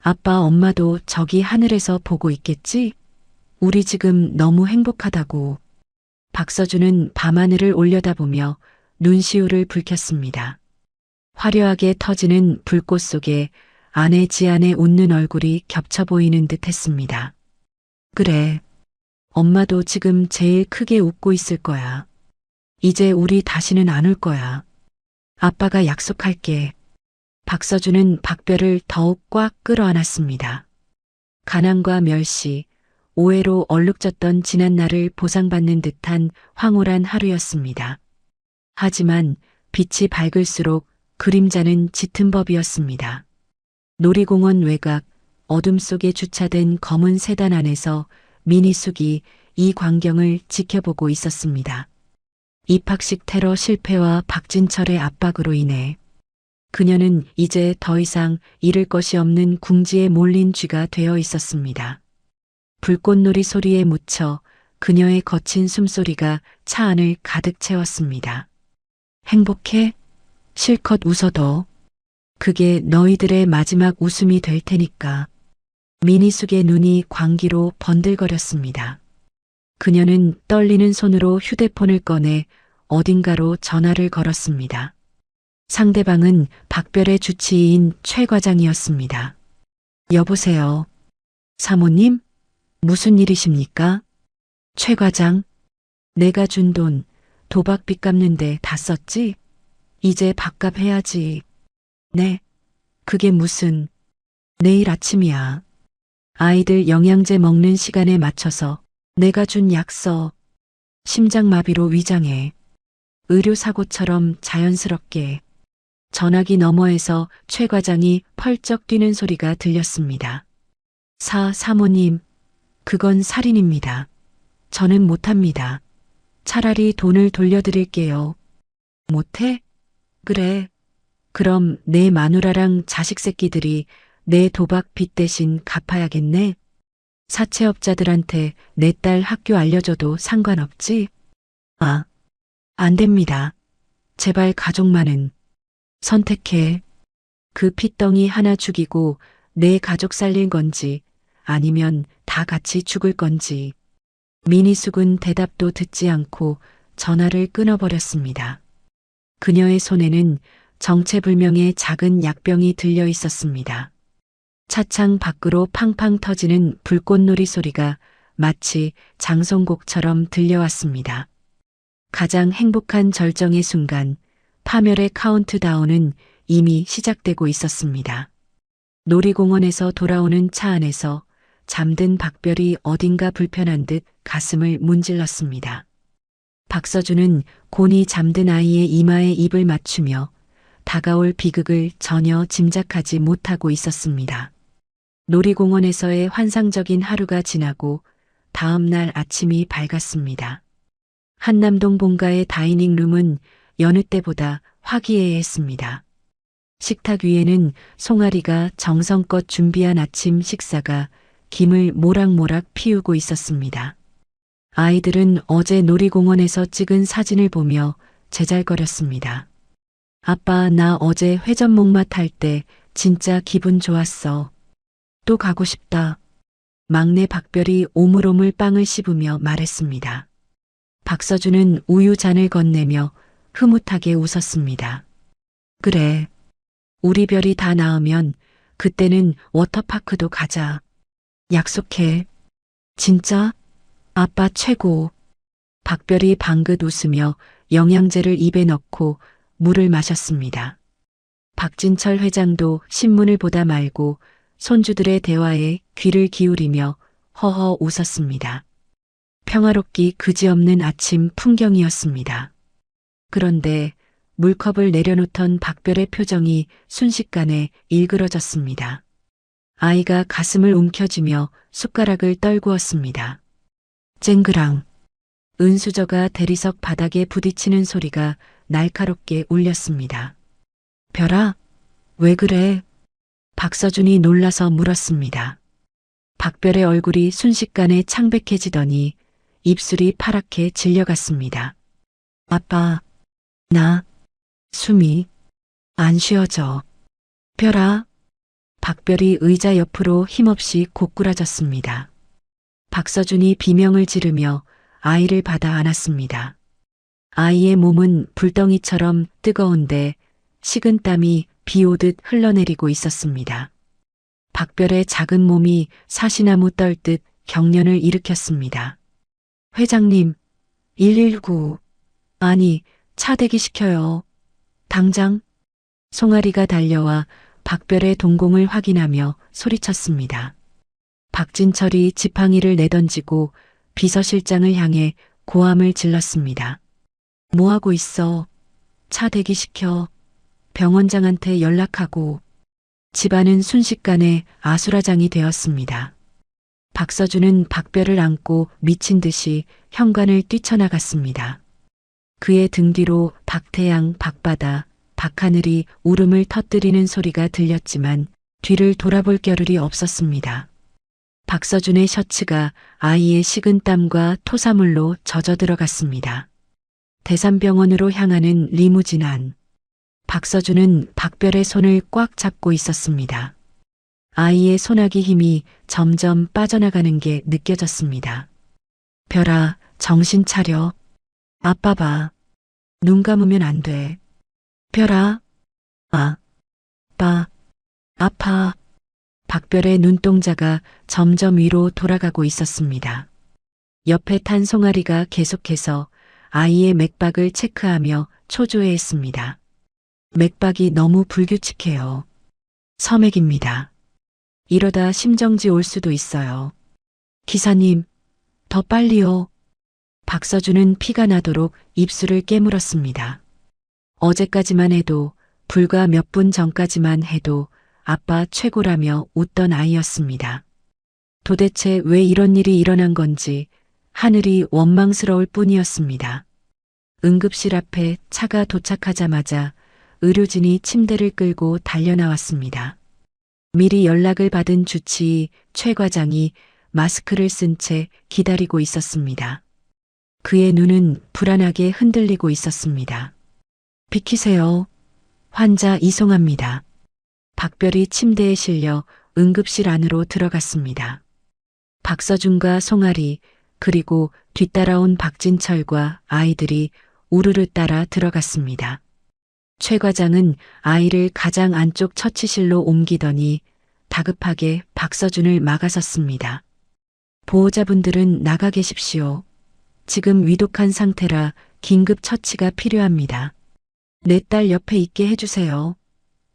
아빠, 엄마도 저기 하늘에서 보고 있겠지? 우리 지금 너무 행복하다고. 박서준은 밤하늘을 올려다보며 눈시울을 붉혔습니다. 화려하게 터지는 불꽃 속에 아내 지안의 웃는 얼굴이 겹쳐 보이는 듯 했습니다. 그래. 엄마도 지금 제일 크게 웃고 있을 거야. 이제 우리 다시는 안 울 거야. 아빠가 약속할게. 박서준은 박별을 더욱 꽉 끌어안았습니다. 가난과 멸시, 오해로 얼룩졌던 지난 날을 보상받는 듯한 황홀한 하루였습니다. 하지만 빛이 밝을수록 그림자는 짙은 법이었습니다. 놀이공원 외곽 어둠 속에 주차된 검은 세단 안에서 미니숙이 이 광경을 지켜보고 있었습니다. 입학식 테러 실패와 박진철의 압박으로 인해 그녀는 이제 더 이상 잃을 것이 없는 궁지에 몰린 쥐가 되어 있었습니다. 불꽃놀이 소리에 묻혀 그녀의 거친 숨소리가 차 안을 가득 채웠습니다. 행복해? 실컷 웃어도. 그게 너희들의 마지막 웃음이 될 테니까. 미니숙의 눈이 광기로 번들거렸습니다. 그녀는 떨리는 손으로 휴대폰을 꺼내 어딘가로 전화를 걸었습니다. 상대방은 박별의 주치의인 최 과장이었습니다. 여보세요. 사모님? 무슨 일이십니까? 최 과장. 내가 준 돈 도박빚 갚는데 다 썼지? 이제 밥값 해야지. 네. 그게 무슨. 내일 아침이야. 아이들 영양제 먹는 시간에 맞춰서 내가 준 약서. 심장마비로 위장해. 의료사고처럼 자연스럽게. 전화기 너머에서 최 과장이 펄쩍 뛰는 소리가 들렸습니다. 사모님, 그건 살인입니다. 저는 못합니다. 차라리 돈을 돌려드릴게요. 못해? 그래. 그럼 내 마누라랑 자식 새끼들이 내 도박 빚 대신 갚아야겠네. 사채업자들한테 내 딸 학교 알려줘도 상관없지? 아, 안 됩니다. 제발 가족만은. 선택해. 그 핏덩이 하나 죽이고 내 가족 살릴 건지 아니면 다 같이 죽을 건지. 미니숙은 대답도 듣지 않고 전화를 끊어버렸습니다. 그녀의 손에는 정체불명의 작은 약병이 들려 있었습니다. 차창 밖으로 팡팡 터지는 불꽃놀이 소리가 마치 장송곡처럼 들려왔습니다. 가장 행복한 절정의 순간, 파멸의 카운트다운은 이미 시작되고 있었습니다. 놀이공원에서 돌아오는 차 안에서 잠든 박별이 어딘가 불편한 듯 가슴을 문질렀습니다. 박서준은 곤히 잠든 아이의 이마에 입을 맞추며 다가올 비극을 전혀 짐작하지 못하고 있었습니다. 놀이공원에서의 환상적인 하루가 지나고 다음 날 아침이 밝았습니다. 한남동 본가의 다이닝룸은 여느 때보다 화기애애했습니다. 식탁 위에는 송아리가 정성껏 준비한 아침 식사가 김을 모락모락 피우고 있었습니다. 아이들은 어제 놀이공원에서 찍은 사진을 보며 제잘거렸습니다. 아빠, 나 어제 회전목마 탈 때 진짜 기분 좋았어. 또 가고 싶다. 막내 박별이 오물오물 빵을 씹으며 말했습니다. 박서준은 우유 잔을 건네며 흐뭇하게 웃었습니다. 그래. 우리 별이 다 나으면 그때는 워터파크도 가자. 약속해. 진짜? 아빠 최고. 박별이 방긋 웃으며 영양제를 입에 넣고 물을 마셨습니다. 박진철 회장도 신문을 보다 말고 손주들의 대화에 귀를 기울이며 허허 웃었습니다. 평화롭기 그지없는 아침 풍경이었습니다. 그런데 물컵을 내려놓던 박별의 표정이 순식간에 일그러졌습니다. 아이가 가슴을 움켜쥐며 숟가락을 떨구었습니다. 쨍그랑. 은수저가 대리석 바닥에 부딪히는 소리가 날카롭게 울렸습니다. 별아, 왜 그래? 박서준이 놀라서 물었습니다. 박별의 얼굴이 순식간에 창백해지더니 입술이 파랗게 질려갔습니다. 아빠, 나 숨이 안 쉬어져. 별아. 박별이 의자 옆으로 힘없이 고꾸라졌습니다. 박서준이 비명을 지르며 아이를 받아 안았습니다. 아이의 몸은 불덩이처럼 뜨거운데 식은땀이 비 오듯 흘러내리고 있었습니다. 박별의 작은 몸이 사시나무 떨듯 경련을 일으켰습니다. 회장님, 119. 아니, 차 대기시켜요. 당장. 송아리가 달려와 박별의 동공을 확인하며 소리쳤습니다. 박진철이 지팡이를 내던지고 비서실장을 향해 고함을 질렀습니다. 뭐하고 있어? 차 대기시켜. 병원장한테 연락하고. 집안은 순식간에 아수라장이 되었습니다. 박서준은 박별을 안고 미친 듯이 현관을 뛰쳐나갔습니다. 그의 등 뒤로 박태양, 박바다, 박하늘이 울음을 터뜨리는 소리가 들렸지만 뒤를 돌아볼 겨를이 없었습니다. 박서준의 셔츠가 아이의 식은땀과 토사물로 젖어 들어갔습니다. 대산병원으로 향하는 리무진 안. 박서준은 박별의 손을 꽉 잡고 있었습니다. 아이의 소나기 힘이 점점 빠져나가는 게 느껴졌습니다. 별아, 정신 차려. 아빠 봐. 눈 감으면 안 돼. 별아. 아파. 박별의 눈동자가 점점 위로 돌아가고 있었습니다. 옆에 탄 송아리가 계속해서 아이의 맥박을 체크하며 초조해했습니다. 맥박이 너무 불규칙해요. 서맥입니다. 이러다 심정지 올 수도 있어요. 기사님, 더 빨리요. 박서준은 피가 나도록 입술을 깨물었습니다. 어제까지만 해도, 불과 몇 분 전까지만 해도 아빠 최고라며 웃던 아이였습니다. 도대체 왜 이런 일이 일어난 건지 하늘이 원망스러울 뿐이었습니다. 응급실 앞에 차가 도착하자마자 의료진이 침대를 끌고 달려나왔습니다. 미리 연락을 받은 주치의 최 과장이 마스크를 쓴 채 기다리고 있었습니다. 그의 눈은 불안하게 흔들리고 있었습니다. 비키세요. 환자 이송합니다. 박별이 침대에 실려 응급실 안으로 들어갔습니다. 박서준과 송아리 그리고 뒤따라온 박진철과 아이들이 우르르 따라 들어갔습니다. 최 과장은 아이를 가장 안쪽 처치실로 옮기더니 다급하게 박서준을 막아섰습니다. 보호자분들은 나가 계십시오. 지금 위독한 상태라 긴급 처치가 필요합니다. 내 딸 옆에 있게 해주세요.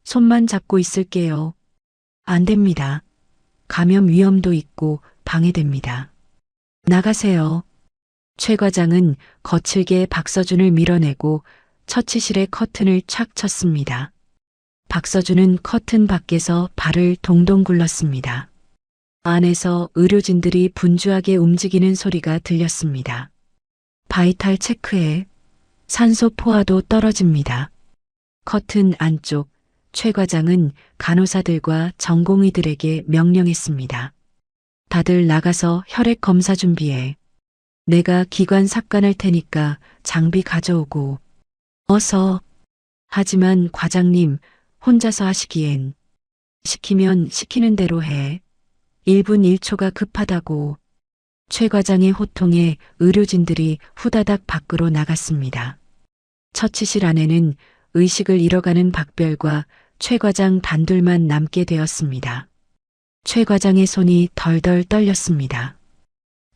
손만 잡고 있을게요. 안 됩니다. 감염 위험도 있고 방해됩니다. 나가세요. 최 과장은 거칠게 박서준을 밀어내고 처치실의 커튼을 착 쳤습니다. 박서준은 커튼 밖에서 발을 동동 굴렀습니다. 안에서 의료진들이 분주하게 움직이는 소리가 들렸습니다. 바이탈 체크해. 산소 포화도 떨어집니다. 커튼 안쪽 최 과장은 간호사들과 전공의들에게 명령했습니다. 다들 나가서 혈액 검사 준비해. 내가 기관 삭관할 테니까 장비 가져오고. 어서. 하지만 과장님, 혼자서 하시기엔. 시키면 시키는 대로 해. 1분 1초가 급하다고. 최 과장의 호통에 의료진들이 후다닥 밖으로 나갔습니다. 처치실 안에는 의식을 잃어가는 박별과 최 과장 단둘만 남게 되었습니다. 최 과장의 손이 덜덜 떨렸습니다.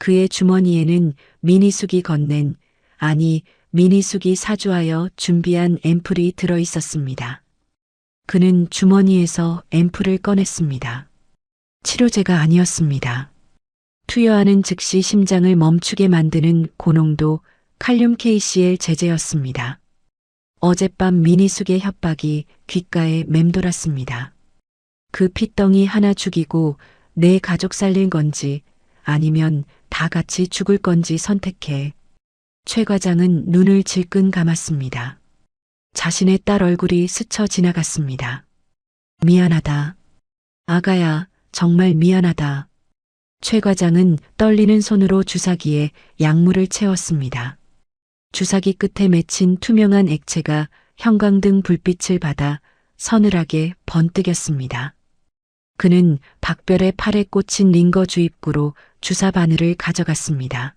그의 주머니에는 미니숙이 건넨, 아니 미니숙이 사주하여 준비한 앰플이 들어 있었습니다. 그는 주머니에서 앰플을 꺼냈습니다. 치료제가 아니었습니다. 투여하는 즉시 심장을 멈추게 만드는 고농도 칼륨 KCl 제제였습니다. 어젯밤 미니숙의 협박이 귓가에 맴돌았습니다. 그 핏덩이 하나 죽이고 내 가족 살릴 건지 아니면 다 같이 죽을 건지 선택해. 최 과장은 눈을 질끈 감았습니다. 자신의 딸 얼굴이 스쳐 지나갔습니다. 미안하다. 아가야, 정말 미안하다. 최 과장은 떨리는 손으로 주사기에 약물을 채웠습니다. 주사기 끝에 맺힌 투명한 액체가 형광등 불빛을 받아 서늘하게 번뜩였습니다. 그는 박별의 팔에 꽂힌 링거 주입구로 주사 바늘을 가져갔습니다.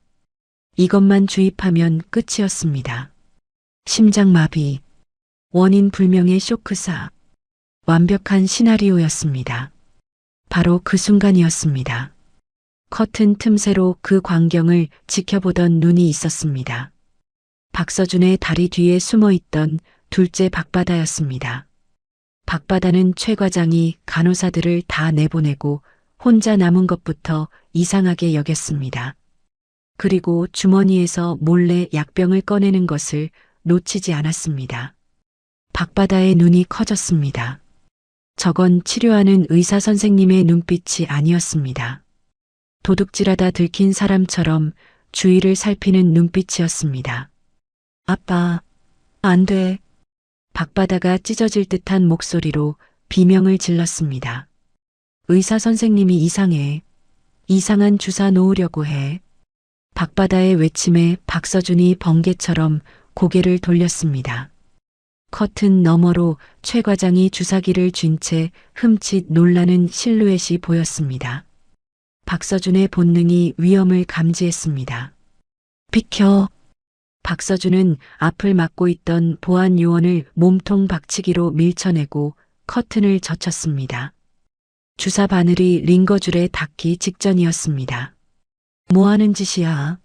이것만 주입하면 끝이었습니다. 심장마비, 원인 불명의 쇼크사, 완벽한 시나리오였습니다. 바로 그 순간이었습니다. 커튼 틈새로 그 광경을 지켜보던 눈이 있었습니다. 박서준의 다리 뒤에 숨어있던 둘째 박바다였습니다. 박바다는 최 과장이 간호사들을 다 내보내고 혼자 남은 것부터 이상하게 여겼습니다. 그리고 주머니에서 몰래 약병을 꺼내는 것을 놓치지 않았습니다. 박바다의 눈이 커졌습니다. 저건 치료하는 의사 선생님의 눈빛이 아니었습니다. 도둑질하다 들킨 사람처럼 주위를 살피는 눈빛이었습니다. 아빠, 안 돼. 박바다가 찢어질 듯한 목소리로 비명을 질렀습니다. 의사 선생님이 이상해. 이상한 주사 놓으려고 해. 박바다의 외침에 박서준이 번개처럼 고개를 돌렸습니다. 커튼 너머로 최 과장이 주사기를 쥔 채 흠칫 놀라는 실루엣이 보였습니다. 박서준의 본능이 위험을 감지했습니다. 비켜. 박서준은 앞을 막고 있던 보안 요원을 몸통 박치기로 밀쳐내고 커튼을 젖혔습니다. 주사 바늘이 링거줄에 닿기 직전이었습니다. 뭐 하는 짓이야?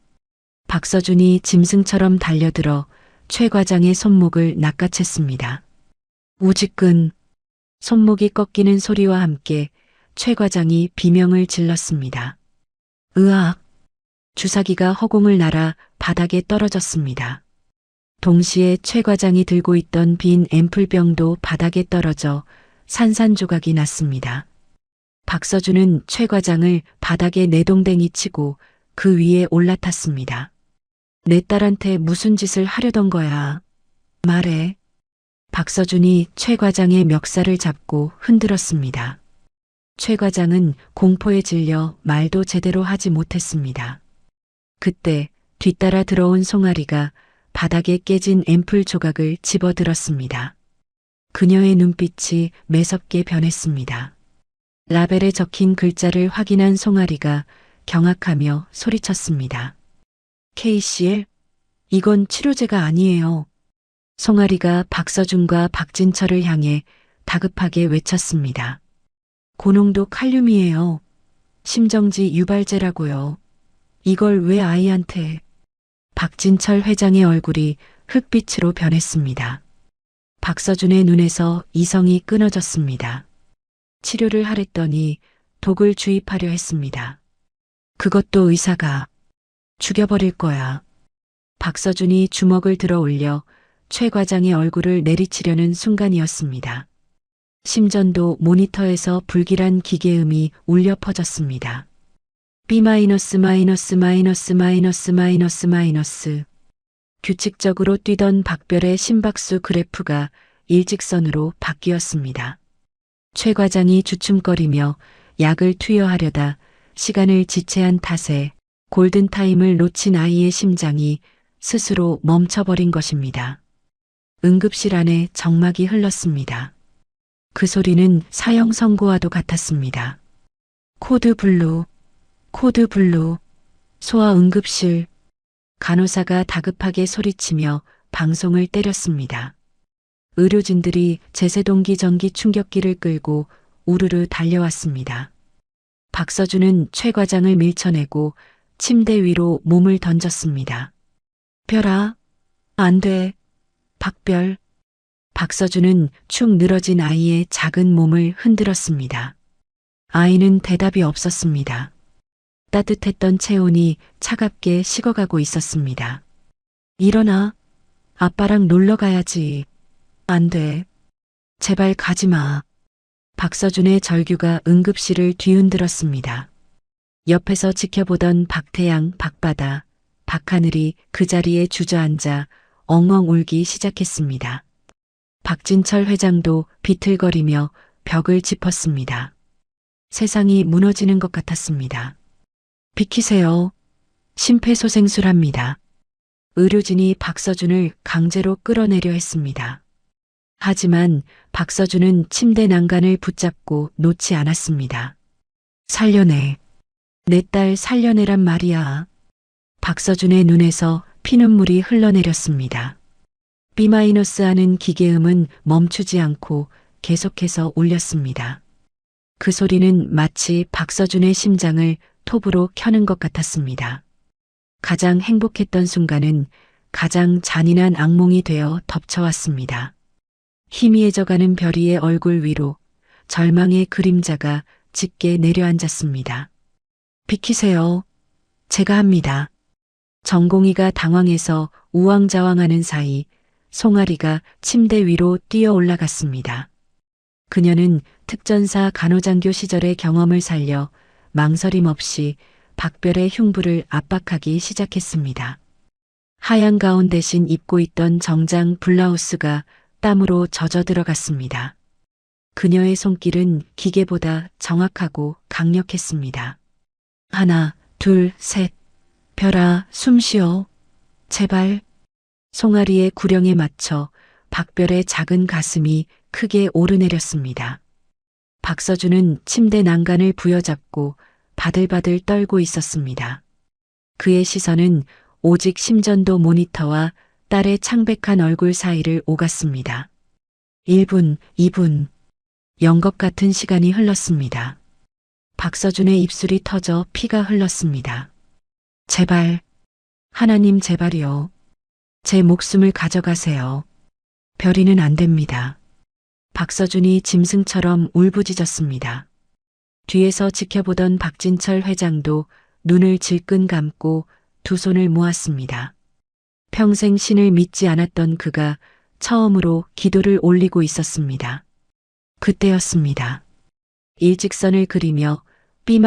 박서준이 짐승처럼 달려들어 최 과장의 손목을 낚아챘습니다. 우지끈. 손목이 꺾이는 소리와 함께 최 과장이 비명을 질렀습니다. 으악. 주사기가 허공을 날아 바닥에 떨어졌습니다. 동시에 최 과장이 들고 있던 빈 앰플병도 바닥에 떨어져 산산조각이 났습니다. 박서준은 최 과장을 바닥에 내동댕이 치고 그 위에 올라탔습니다. 내 딸한테 무슨 짓을 하려던 거야? 말해. 박서준이 최 과장의 멱살을 잡고 흔들었습니다. 최 과장은 공포에 질려 말도 제대로 하지 못했습니다. 그때 뒤따라 들어온 송아리가 바닥에 깨진 앰플 조각을 집어들었습니다. 그녀의 눈빛이 매섭게 변했습니다. 라벨에 적힌 글자를 확인한 송아리가 경악하며 소리쳤습니다. KCL? 이건 치료제가 아니에요. 송아리가 박서준과 박진철을 향해 다급하게 외쳤습니다. 고농도 칼륨이에요. 심정지 유발제라고요. 이걸 왜 아이한테? 박진철 회장의 얼굴이 흑빛으로 변했습니다. 박서준의 눈에서 이성이 끊어졌습니다. 치료를 하랬더니 독을 주입하려 했습니다. 그것도 의사가 죽여버릴 거야. 박서준이 주먹을 들어 올려 최 과장의 얼굴을 내리치려는 순간이었습니다. 심전도 모니터에서 불길한 기계음이 울려 퍼졌습니다. B-, 규칙적으로 뛰던 박별의 심박수 그래프가 일직선으로 바뀌었습니다. 최 과장이 주춤거리며 약을 투여하려다 시간을 지체한 탓에 골든타임을 놓친 아이의 심장이 스스로 멈춰버린 것입니다. 응급실 안에 정막이 흘렀습니다. 그 소리는 사형 선고와도 같았습니다. 코드 블루, 코드 블루, 소아 응급실. 간호사가 다급하게 소리치며 방송을 때렸습니다. 의료진들이 제세동기 전기 충격기를 끌고 우르르 달려왔습니다. 박서준은 최 과장을 밀쳐내고 침대 위로 몸을 던졌습니다. 별아, 안 돼. 박별. 박서준은 축 늘어진 아이의 작은 몸을 흔들었습니다. 아이는 대답이 없었습니다. 따뜻했던 체온이 차갑게 식어가고 있었습니다. 일어나. 아빠랑 놀러 가야지. 안 돼. 제발 가지 마. 박서준의 절규가 응급실을 뒤흔들었습니다. 옆에서 지켜보던 박태양, 박바다, 박하늘이 그 자리에 주저앉아 엉엉 울기 시작했습니다. 박진철 회장도 비틀거리며 벽을 짚었습니다. 세상이 무너지는 것 같았습니다. 비키세요. 심폐소생술합니다. 의료진이 박서준을 강제로 끌어내려 했습니다. 하지만 박서준은 침대 난간을 붙잡고 놓지 않았습니다. 살려내. 내 딸 살려내란 말이야. 박서준의 눈에서 피눈물이 흘러내렸습니다. B-하는 기계음은 멈추지 않고 계속해서 울렸습니다. 그 소리는 마치 박서준의 심장을 톱으로 켜는 것 같았습니다. 가장 행복했던 순간은 가장 잔인한 악몽이 되어 덮쳐왔습니다. 희미해져가는 별이의 얼굴 위로 절망의 그림자가 짙게 내려앉았습니다. 비키세요. 제가 합니다. 정공이가 당황해서 우왕좌왕하는 사이 송아리가 침대 위로 뛰어 올라갔습니다. 그녀는 특전사 간호장교 시절의 경험을 살려 망설임 없이 박별의 흉부를 압박하기 시작했습니다. 하얀 가운 대신 입고 있던 정장 블라우스가 땀으로 젖어 들어갔습니다. 그녀의 손길은 기계보다 정확하고 강력했습니다. 하나, 둘, 셋. 별아, 숨 쉬어. 제발. 송아리의 구령에 맞춰 박별의 작은 가슴이 크게 오르내렸습니다. 박서준은 침대 난간을 부여잡고 바들바들 떨고 있었습니다. 그의 시선은 오직 심전도 모니터와 딸의 창백한 얼굴 사이를 오갔습니다. 1분, 2분. 연것 같은 시간이 흘렀습니다. 박서준의 입술이 터져 피가 흘렀습니다. 제발, 하나님 제발이요. 제 목숨을 가져가세요. 별이는 안 됩니다. 박서준이 짐승처럼 울부짖었습니다. 뒤에서 지켜보던 박진철 회장도 눈을 질끈 감고 두 손을 모았습니다. 평생 신을 믿지 않았던 그가 처음으로 기도를 올리고 있었습니다. 그때였습니다. 일직선을 그리며 B-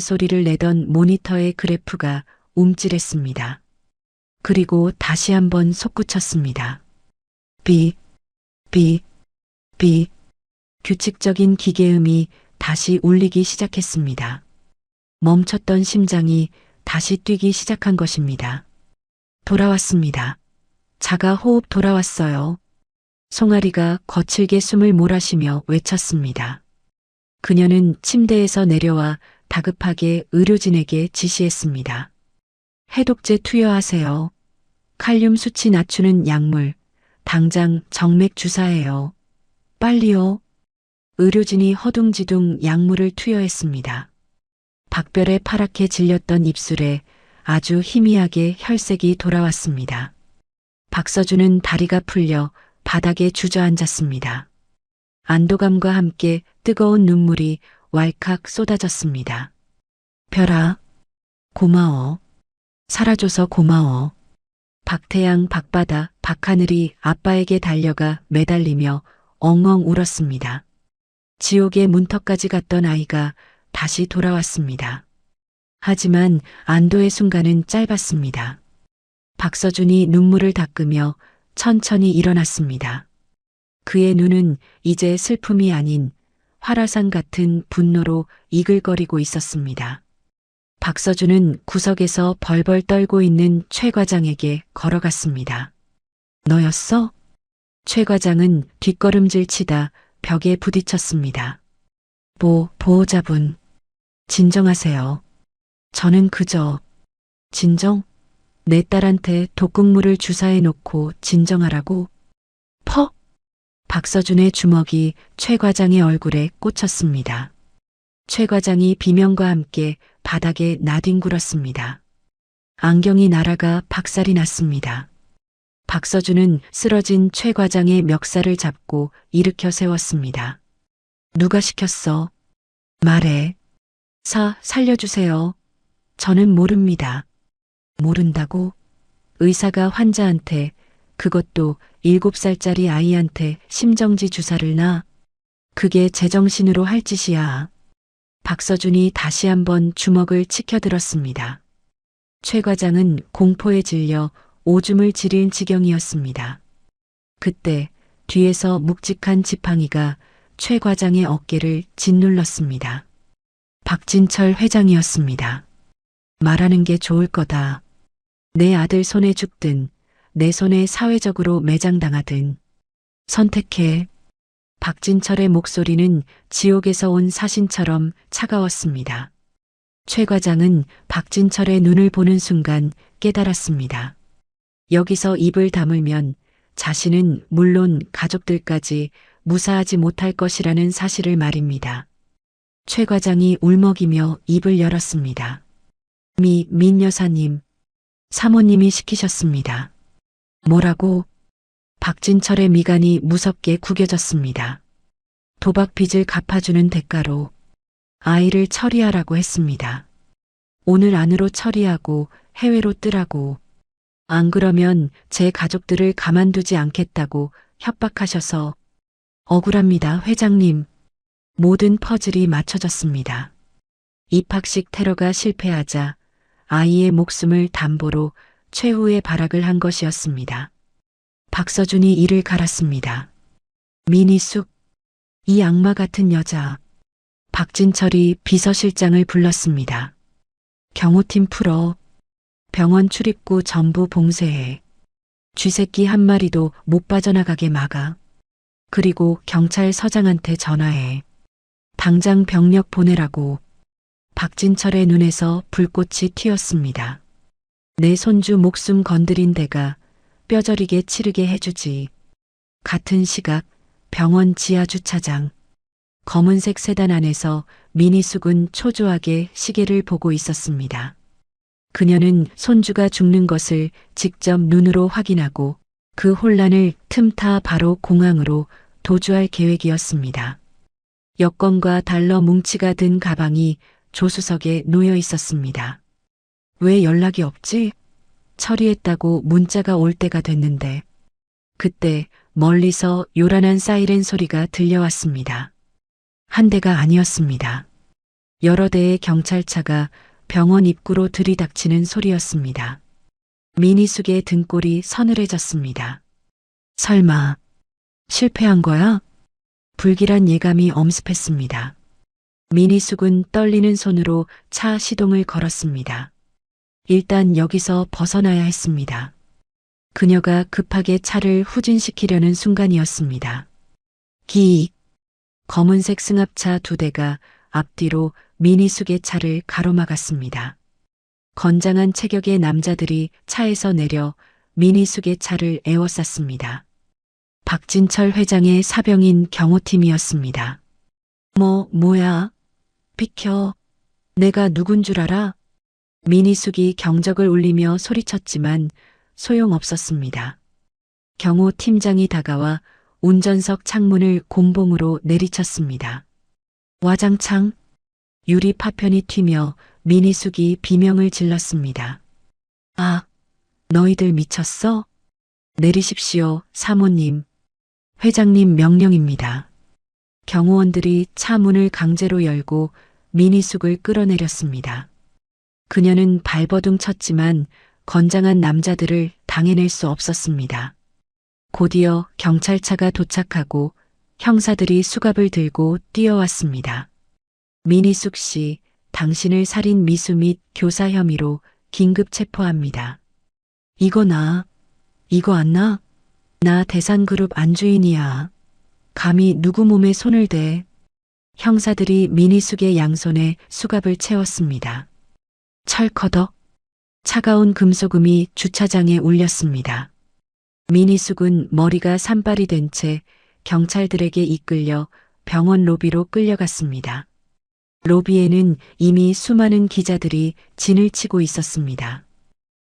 소리를 내던 모니터의 그래프가 움찔했습니다. 그리고 다시 한번 솟구쳤습니다. B. 규칙적인 기계음이 다시 울리기 시작했습니다. 멈췄던 심장이 다시 뛰기 시작한 것입니다. 돌아왔습니다. 자가 호흡 돌아왔어요. 송아리가 거칠게 숨을 몰아쉬며 외쳤습니다. 그녀는 침대에서 내려와 다급하게 의료진에게 지시했습니다. 해독제 투여하세요. 칼륨 수치 낮추는 약물, 당장 정맥 주사해요. 빨리요. 의료진이 허둥지둥 약물을 투여했습니다. 박별의 파랗게 질렸던 입술에 아주 희미하게 혈색이 돌아왔습니다. 박서준은 다리가 풀려 바닥에 주저앉았습니다. 안도감과 함께 뜨거운 눈물이 왈칵 쏟아졌습니다. 별아, 고마워. 살아줘서 고마워. 박태양, 박바다, 박하늘이 아빠에게 달려가 매달리며 엉엉 울었습니다. 지옥의 문턱까지 갔던 아이가 다시 돌아왔습니다. 하지만 안도의 순간은 짧았습니다. 박서준이 눈물을 닦으며 천천히 일어났습니다. 그의 눈은 이제 슬픔이 아닌 활화산 같은 분노로 이글거리고 있었습니다. 박서준은 구석에서 벌벌 떨고 있는 최 과장에게 걸어갔습니다. 너였어? 최 과장은 뒷걸음질 치다 벽에 부딪혔습니다. 보호자분, 진정하세요. 저는 그저 진정? 내 딸한테 독극물을 주사해 놓고 진정하라고? 퍽! 박서준의 주먹이 최 과장의 얼굴에 꽂혔습니다. 최 과장이 비명과 함께 바닥에 나뒹굴었습니다. 안경이 날아가 박살이 났습니다. 박서준은 쓰러진 최 과장의 멱살을 잡고 일으켜 세웠습니다. 누가 시켰어? 말해. 살려주세요. 저는 모릅니다. 모른다고? 의사가 환자한테, 그것도 7살짜리 아이한테 심정지 주사를 놔? 그게 제정신으로 할 짓이야. 박서준이 다시 한번 주먹을 치켜들었습니다. 최 과장은 공포에 질려 오줌을 지릴 지경이었습니다. 그때 뒤에서 묵직한 지팡이가 최 과장의 어깨를 짓눌렀습니다. 박진철 회장이었습니다. 말하는 게 좋을 거다. 내 아들 손에 죽든 내 손에 사회적으로 매장당하든 선택해. 박진철의 목소리는 지옥에서 온 사신처럼 차가웠습니다. 최 과장은 박진철의 눈을 보는 순간 깨달았습니다. 여기서 입을 다물면 자신은 물론 가족들까지 무사하지 못할 것이라는 사실을 말입니다. 최 과장이 울먹이며 입을 열었습니다. 민 여사님, 사모님이 시키셨습니다. 뭐라고? 박진철의 미간이 무섭게 구겨졌습니다. 도박 빚을 갚아주는 대가로 아이를 처리하라고 했습니다. 오늘 안으로 처리하고 해외로 뜨라고. 안 그러면 제 가족들을 가만두지 않겠다고 협박하셔서 억울합니다, 회장님. 모든 퍼즐이 맞춰졌습니다. 입학식 테러가 실패하자 아이의 목숨을 담보로 최후의 발악을 한 것이었습니다. 박서준이 이를 갈았습니다. 민희숙, 이 악마 같은 여자. 박진철이 비서실장을 불렀습니다. 경호팀 풀어. 병원 출입구 전부 봉쇄해. 쥐새끼 한 마리도 못 빠져나가게 막아. 그리고 경찰서장한테 전화해. 당장 병력 보내라고. 박진철의 눈에서 불꽃이 튀었습니다. 내 손주 목숨 건드린 데가 뼈저리게 치르게 해주지. 같은 시각 병원 지하 주차장. 검은색 세단 안에서 민희숙은 초조하게 시계를 보고 있었습니다. 그녀는 손주가 죽는 것을 직접 눈으로 확인하고 그 혼란을 틈타 바로 공항으로 도주할 계획이었습니다. 여권과 달러 뭉치가 든 가방이 조수석에 놓여 있었습니다. 왜 연락이 없지? 처리했다고 문자가 올 때가 됐는데. 그때 멀리서 요란한 사이렌 소리가 들려왔습니다. 한 대가 아니었습니다. 여러 대의 경찰차가 병원 입구로 들이닥치는 소리였습니다. 민희숙의 등골이 서늘해졌습니다. 설마 실패한 거야? 불길한 예감이 엄습했습니다. 민희숙은 떨리는 손으로 차 시동을 걸었습니다. 일단 여기서 벗어나야 했습니다. 그녀가 급하게 차를 후진시키려는 순간이었습니다. 기익. 검은색 승합차 2대가 앞뒤로 민희숙의 차를 가로막았습니다. 건장한 체격의 남자들이 차에서 내려 민희숙의 차를 에워쌌습니다. 박진철 회장의 사병인 경호팀이었습니다. 뭐야? 비켜. 내가 누군 줄 알아? 민희숙이 경적을 울리며 소리쳤지만 소용없었습니다. 경호팀장이 다가와 운전석 창문을 곤봉으로 내리쳤습니다. 와장창. 유리 파편이 튀며 민희숙이 비명을 질렀습니다. 아, 너희들 미쳤어? 내리십시오, 사모님. 회장님 명령입니다. 경호원들이 차 문을 강제로 열고 민희숙을 끌어내렸습니다. 그녀는 발버둥 쳤지만 건장한 남자들을 당해낼 수 없었습니다. 곧이어 경찰차가 도착하고 형사들이 수갑을 들고 뛰어왔습니다. 민희숙 씨, 당신을 살인 미수 및 교사 혐의로 긴급 체포합니다. 이거 안 나? 나 대산그룹 안주인이야. 감히 누구 몸에 손을 대? 형사들이 미니숙의 양손에 수갑을 채웠습니다. 철커덕. 차가운 금속음이 주차장에 울렸습니다. 미니숙은 머리가 산발이 된 채 경찰들에게 이끌려 병원 로비로 끌려갔습니다. 로비에는 이미 수많은 기자들이 진을 치고 있었습니다.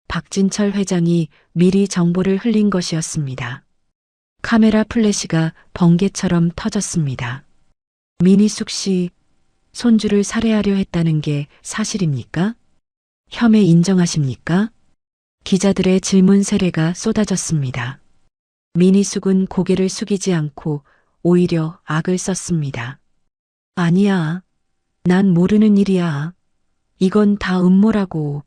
박진철 회장이 미리 정보를 흘린 것이었습니다. 카메라 플래시가 번개처럼 터졌습니다. 미니숙 씨, 손주를 살해하려 했다는 게 사실입니까? 혐의 인정하십니까? 기자들의 질문 세례가 쏟아졌습니다. 미니숙은 고개를 숙이지 않고 오히려 악을 썼습니다. 아니야. 난 모르는 일이야. 이건 다 음모라고.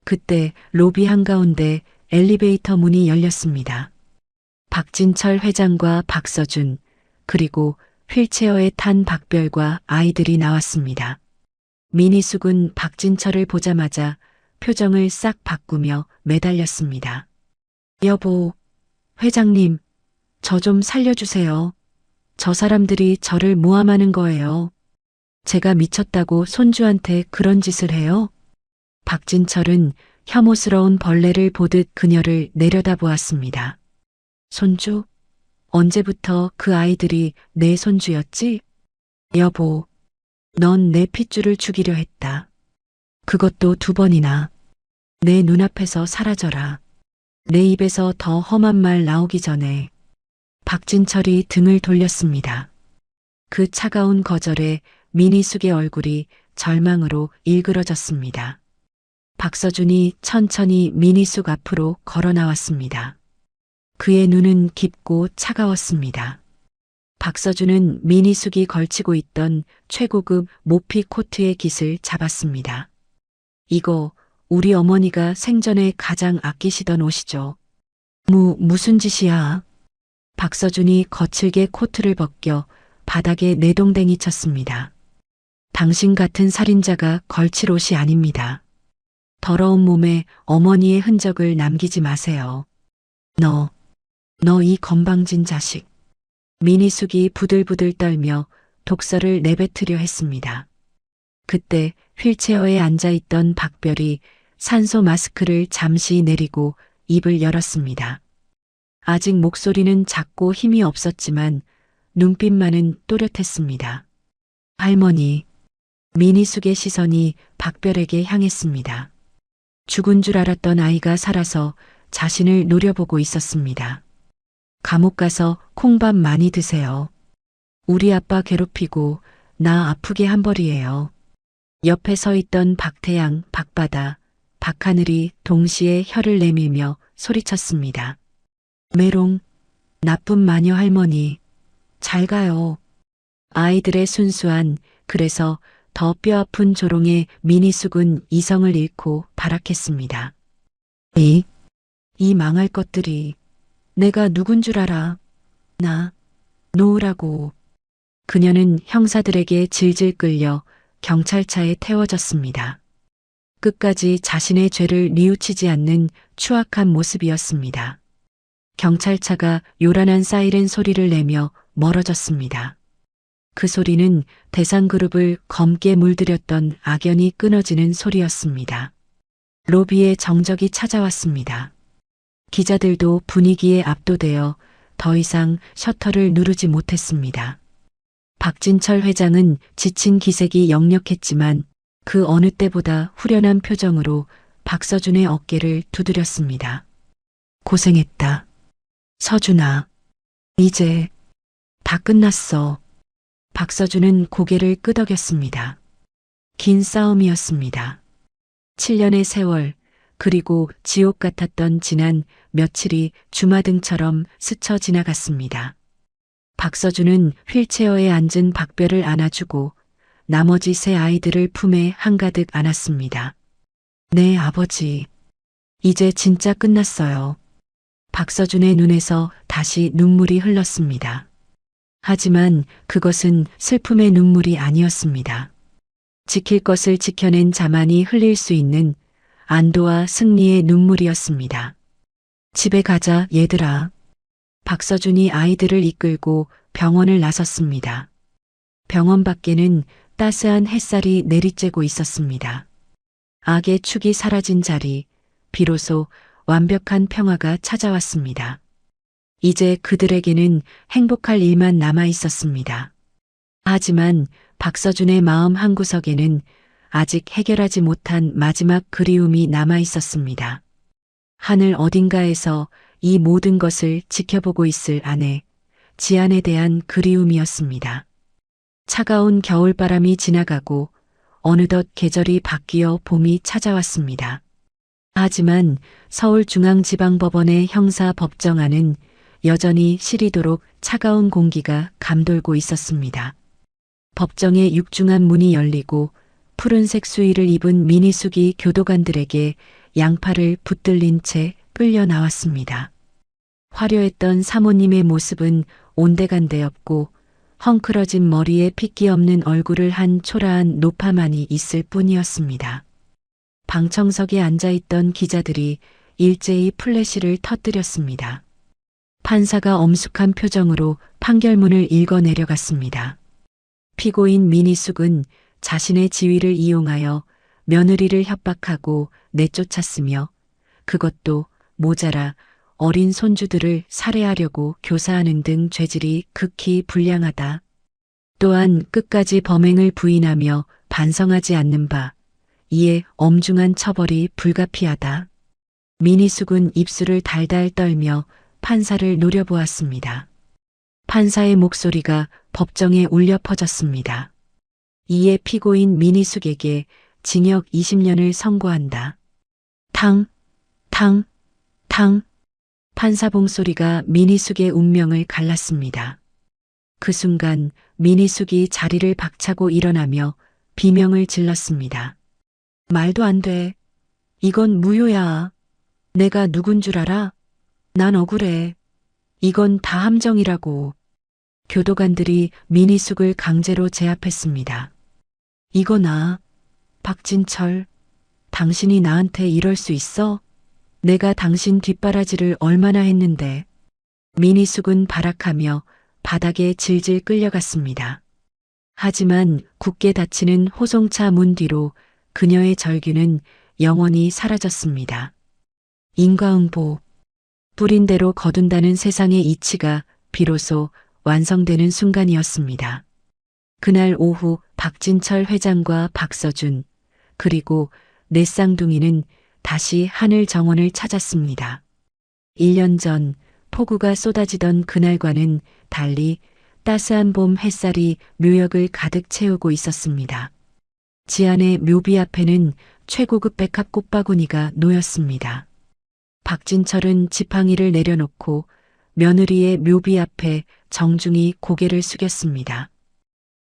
그때 로비 한가운데 엘리베이터 문이 열렸습니다. 박진철 회장과 박서준, 그리고 휠체어에 탄 박별과 아이들이 나왔습니다. 미니숙은 박진철을 보자마자 표정을 싹 바꾸며 매달렸습니다. 여보, 회장님, 저 좀 살려주세요. 저 사람들이 저를 모함하는 거예요. 제가 미쳤다고 손주한테 그런 짓을 해요? 박진철은 혐오스러운 벌레를 보듯 그녀를 내려다보았습니다. 손주? 언제부터 그 아이들이 내 손주였지? 여보, 넌 내 핏줄을 죽이려 했다. 그것도 2번이나. 내 눈앞에서 사라져라. 내 입에서 더 험한 말 나오기 전에. 박진철이 등을 돌렸습니다. 그 차가운 거절에 미니숙의 얼굴이 절망으로 일그러졌습니다. 박서준이 천천히 미니숙 앞으로 걸어 나왔습니다. 그의 눈은 깊고 차가웠습니다. 박서준은 미니숙이 걸치고 있던 최고급 모피 코트의 깃을 잡았습니다. 이거 우리 어머니가 생전에 가장 아끼시던 옷이죠. 무슨 짓이야? 박서준이 거칠게 코트를 벗겨 바닥에 내동댕이 쳤습니다. 당신 같은 살인자가 걸칠 옷이 아닙니다. 더러운 몸에 어머니의 흔적을 남기지 마세요. 너 이 건방진 자식. 미니숙이 부들부들 떨며 독설을 내뱉으려 했습니다. 그때 휠체어에 앉아있던 박별이 산소 마스크를 잠시 내리고 입을 열었습니다. 아직 목소리는 작고 힘이 없었지만 눈빛만은 또렷했습니다. 할머니. 미니숙의 시선이 박별에게 향했습니다. 죽은 줄 알았던 아이가 살아서 자신을 노려보고 있었습니다. 감옥 가서 콩밥 많이 드세요. 우리 아빠 괴롭히고 나 아프게 한 벌이에요. 옆에 서 있던 박태양, 박바다, 박하늘이 동시에 혀를 내밀며 소리쳤습니다. 메롱, 나쁜 마녀 할머니, 잘 가요. 아이들의 순수한, 그래서 더 뼈아픈 조롱에 미니숙은 이성을 잃고 발악했습니다. 이 망할 것들이 내가 누군 줄 알아. 나 놓으라고. 그녀는 형사들에게 질질 끌려 경찰차에 태워졌습니다. 끝까지 자신의 죄를 뉘우치지 않는 추악한 모습이었습니다. 경찰차가 요란한 사이렌 소리를 내며 멀어졌습니다. 그 소리는 대상그룹을 검게 물들였던 악연이 끊어지는 소리였습니다. 로비에 정적이 찾아왔습니다. 기자들도 분위기에 압도되어 더 이상 셔터를 누르지 못했습니다. 박진철 회장은 지친 기색이 역력했지만 그 어느 때보다 후련한 표정으로 박서준의 어깨를 두드렸습니다. 고생했다. 서준아, 이제 다 끝났어. 박서준은 고개를 끄덕였습니다. 긴 싸움이었습니다. 7년의 세월, 그리고 지옥 같았던 지난 며칠이 주마등처럼 스쳐 지나갔습니다. 박서준은 휠체어에 앉은 박별을 안아주고 나머지 세 아이들을 품에 한가득 안았습니다. 네, 아버지. 이제 진짜 끝났어요. 박서준의 눈에서 다시 눈물이 흘렀습니다. 하지만 그것은 슬픔의 눈물이 아니었습니다. 지킬 것을 지켜낸 자만이 흘릴 수 있는 안도와 승리의 눈물이었습니다. 집에 가자, 얘들아. 박서준이 아이들을 이끌고 병원을 나섰습니다. 병원 밖에는 따스한 햇살이 내리쬐고 있었습니다. 악의 축이 사라진 자리, 비로소 완벽한 평화가 찾아왔습니다. 이제 그들에게는 행복할 일만 남아 있었습니다. 하지만 박서준의 마음 한구석에는 아직 해결하지 못한 마지막 그리움이 남아 있었습니다. 하늘 어딘가에서 이 모든 것을 지켜보고 있을 아내, 지안에 대한 그리움이었습니다. 차가운 겨울바람이 지나가고 어느덧 계절이 바뀌어 봄이 찾아왔습니다. 하지만 서울중앙지방법원의 형사법정안은 여전히 시리도록 차가운 공기가 감돌고 있었습니다. 법정의 육중한 문이 열리고 푸른색 수의를 입은 미니숙이 교도관들에게 양팔을 붙들린 채 끌려 나왔습니다. 화려했던 사모님의 모습은 온데간데없고 헝클어진 머리에 핏기 없는 얼굴을 한 초라한 노파만이 있을 뿐이었습니다. 방청석에 앉아있던 기자들이 일제히 플래시를 터뜨렸습니다. 판사가 엄숙한 표정으로 판결문을 읽어 내려갔습니다. 피고인 미니숙은 자신의 지위를 이용하여 며느리를 협박하고 내쫓았으며 그것도 모자라 어린 손주들을 살해하려고 교사하는 등 죄질이 극히 불량하다. 또한 끝까지 범행을 부인하며 반성하지 않는 바, 이에 엄중한 처벌이 불가피하다. 미니숙은 입술을 달달 떨며 판사를 노려보았습니다. 판사의 목소리가 법정에 울려 퍼졌습니다. 이에 피고인 미니숙에게 징역 20년을 선고한다. 탕, 탕, 탕. 판사 봉소리가 미니숙의 운명을 갈랐습니다. 그 순간 미니숙이 자리를 박차고 일어나며 비명을 질렀습니다. 말도 안 돼. 이건 무효야. 내가 누군 줄 알아? 난 억울해. 이건 다 함정이라고. 교도관들이 미니숙을 강제로 제압했습니다. 이거나, 박진철, 당신이 나한테 이럴 수 있어? 내가 당신 뒷바라지를 얼마나 했는데. 미니숙은 발악하며 바닥에 질질 끌려갔습니다. 하지만 굳게 닫히는 호송차 문 뒤로 그녀의 절규는 영원히 사라졌습니다. 인과응보, 뿌린 대로 거둔다는 세상의 이치가 비로소 완성되는 순간이었습니다. 그날 오후 박진철 회장과 박서준, 그리고 내 쌍둥이는 다시 하늘 정원을 찾았습니다. 1년 전 폭우가 쏟아지던 그날과는 달리 따스한 봄 햇살이 묘역을 가득 채우고 있었습니다. 지안의 묘비 앞에는 최고급 백합 꽃바구니가 놓였습니다. 박진철은 지팡이를 내려놓고 며느리의 묘비 앞에 정중히 고개를 숙였습니다.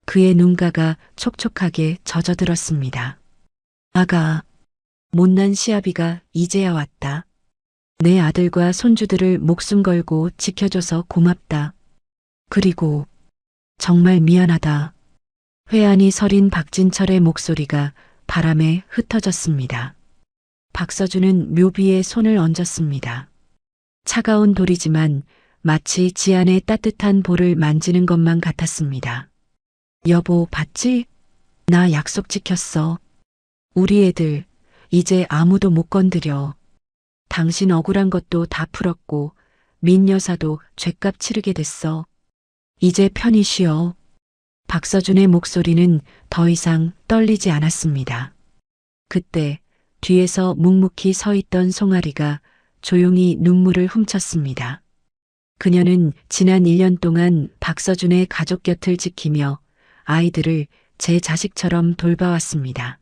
그의 눈가가 촉촉하게 젖어들었습니다. 아가, 못난 시아비가 이제야 왔다. 내 아들과 손주들을 목숨 걸고 지켜줘서 고맙다. 그리고 정말 미안하다. 회한이 서린 박진철의 목소리가 바람에 흩어졌습니다. 박서준은 묘비에 손을 얹었습니다. 차가운 돌이지만 마치 지안의 따뜻한 볼을 만지는 것만 같았습니다. 여보, 봤지? 나 약속 지켰어. 우리 애들 이제 아무도 못 건드려. 당신 억울한 것도 다 풀었고 민 여사도 죗값 치르게 됐어. 이제 편히 쉬어. 박서준의 목소리는 더 이상 떨리지 않았습니다. 그때 뒤에서 묵묵히 서 있던 송아리가 조용히 눈물을 훔쳤습니다. 그녀는 지난 1년 동안 박서준의 가족 곁을 지키며 아이들을 제 자식처럼 돌봐왔습니다.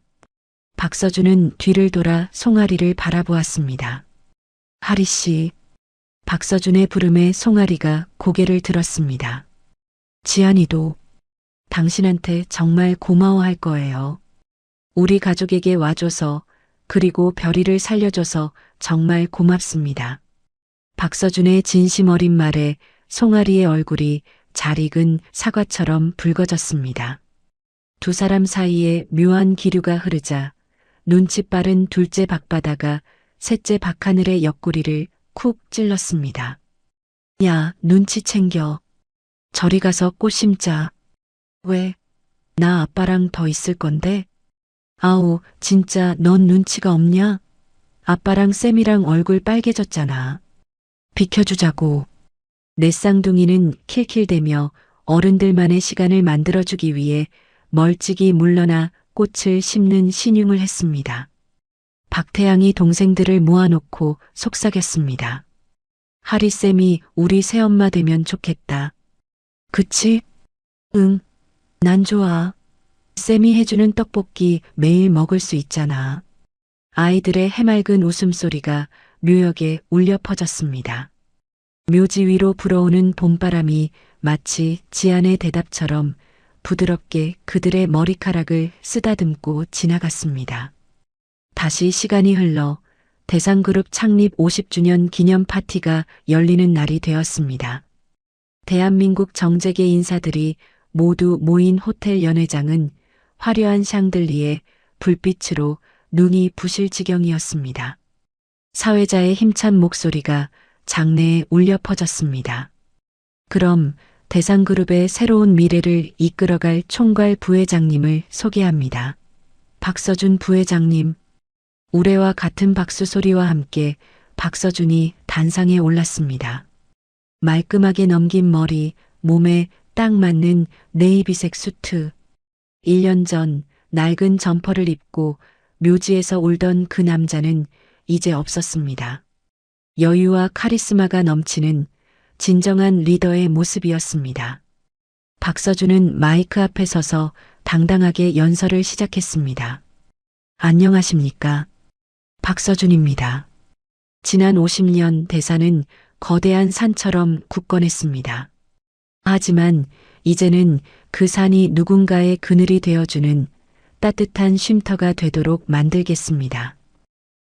박서준은 뒤를 돌아 송아리를 바라보았습니다. 하리 씨. 박서준의 부름에 송아리가 고개를 들었습니다. 지안이도 당신한테 정말 고마워할 거예요. 우리 가족에게 와줘서 그리고 별이를 살려줘서 정말 고맙습니다. 박서준의 진심 어린 말에 송아리의 얼굴이 잘 익은 사과처럼 붉어졌습니다. 두 사람 사이에 묘한 기류가 흐르자 눈치 빠른 둘째 박바다가 셋째 박하늘의 옆구리를 쿡 찔렀습니다. 야, 눈치 챙겨. 저리 가서 꽃 심자. 왜? 나 아빠랑 더 있을 건데? 아우, 진짜 넌 눈치가 없냐? 아빠랑 쌤이랑 얼굴 빨개졌잖아. 비켜주자고. 내 쌍둥이는 킬킬대며 어른들만의 시간을 만들어주기 위해 멀찍이 물러나 꽃을 심는 신용을 했습니다. 박태양이 동생들을 모아놓고 속삭였습니다. 하리쌤이 우리 새엄마 되면 좋겠다. 그치? 응, 난 좋아. 쌤이 해주는 떡볶이 매일 먹을 수 있잖아. 아이들의 해맑은 웃음소리가 묘역에 울려 퍼졌습니다. 묘지 위로 불어오는 봄바람이 마치 지안의 대답처럼 부드럽게 그들의 머리카락을 쓰다듬고 지나갔습니다. 다시 시간이 흘러 대상그룹 창립 50주년 기념 파티가 열리는 날이 되었습니다. 대한민국 정재계 인사들이 모두 모인 호텔 연회장은 화려한 샹들리에 불빛으로 눈이 부실 지경이었습니다. 사회자의 힘찬 목소리가 장내에 울려 퍼졌습니다. 그럼 대상그룹의 새로운 미래를 이끌어갈 총괄 부회장님을 소개합니다. 박서준 부회장님. 우레와 같은 박수 소리와 함께 박서준이 단상에 올랐습니다. 말끔하게 넘긴 머리, 몸에 딱 맞는 네이비색 수트. 1년 전 낡은 점퍼를 입고 묘지에서 울던 그 남자는 이제 없었습니다. 여유와 카리스마가 넘치는 진정한 리더의 모습이었습니다. 박서준은 마이크 앞에 서서 당당하게 연설을 시작했습니다. 안녕하십니까? 박서준입니다. 지난 50년 대사는 거대한 산처럼 굳건했습니다. 하지만 이제는 그 산이 누군가의 그늘이 되어주는 따뜻한 쉼터가 되도록 만들겠습니다.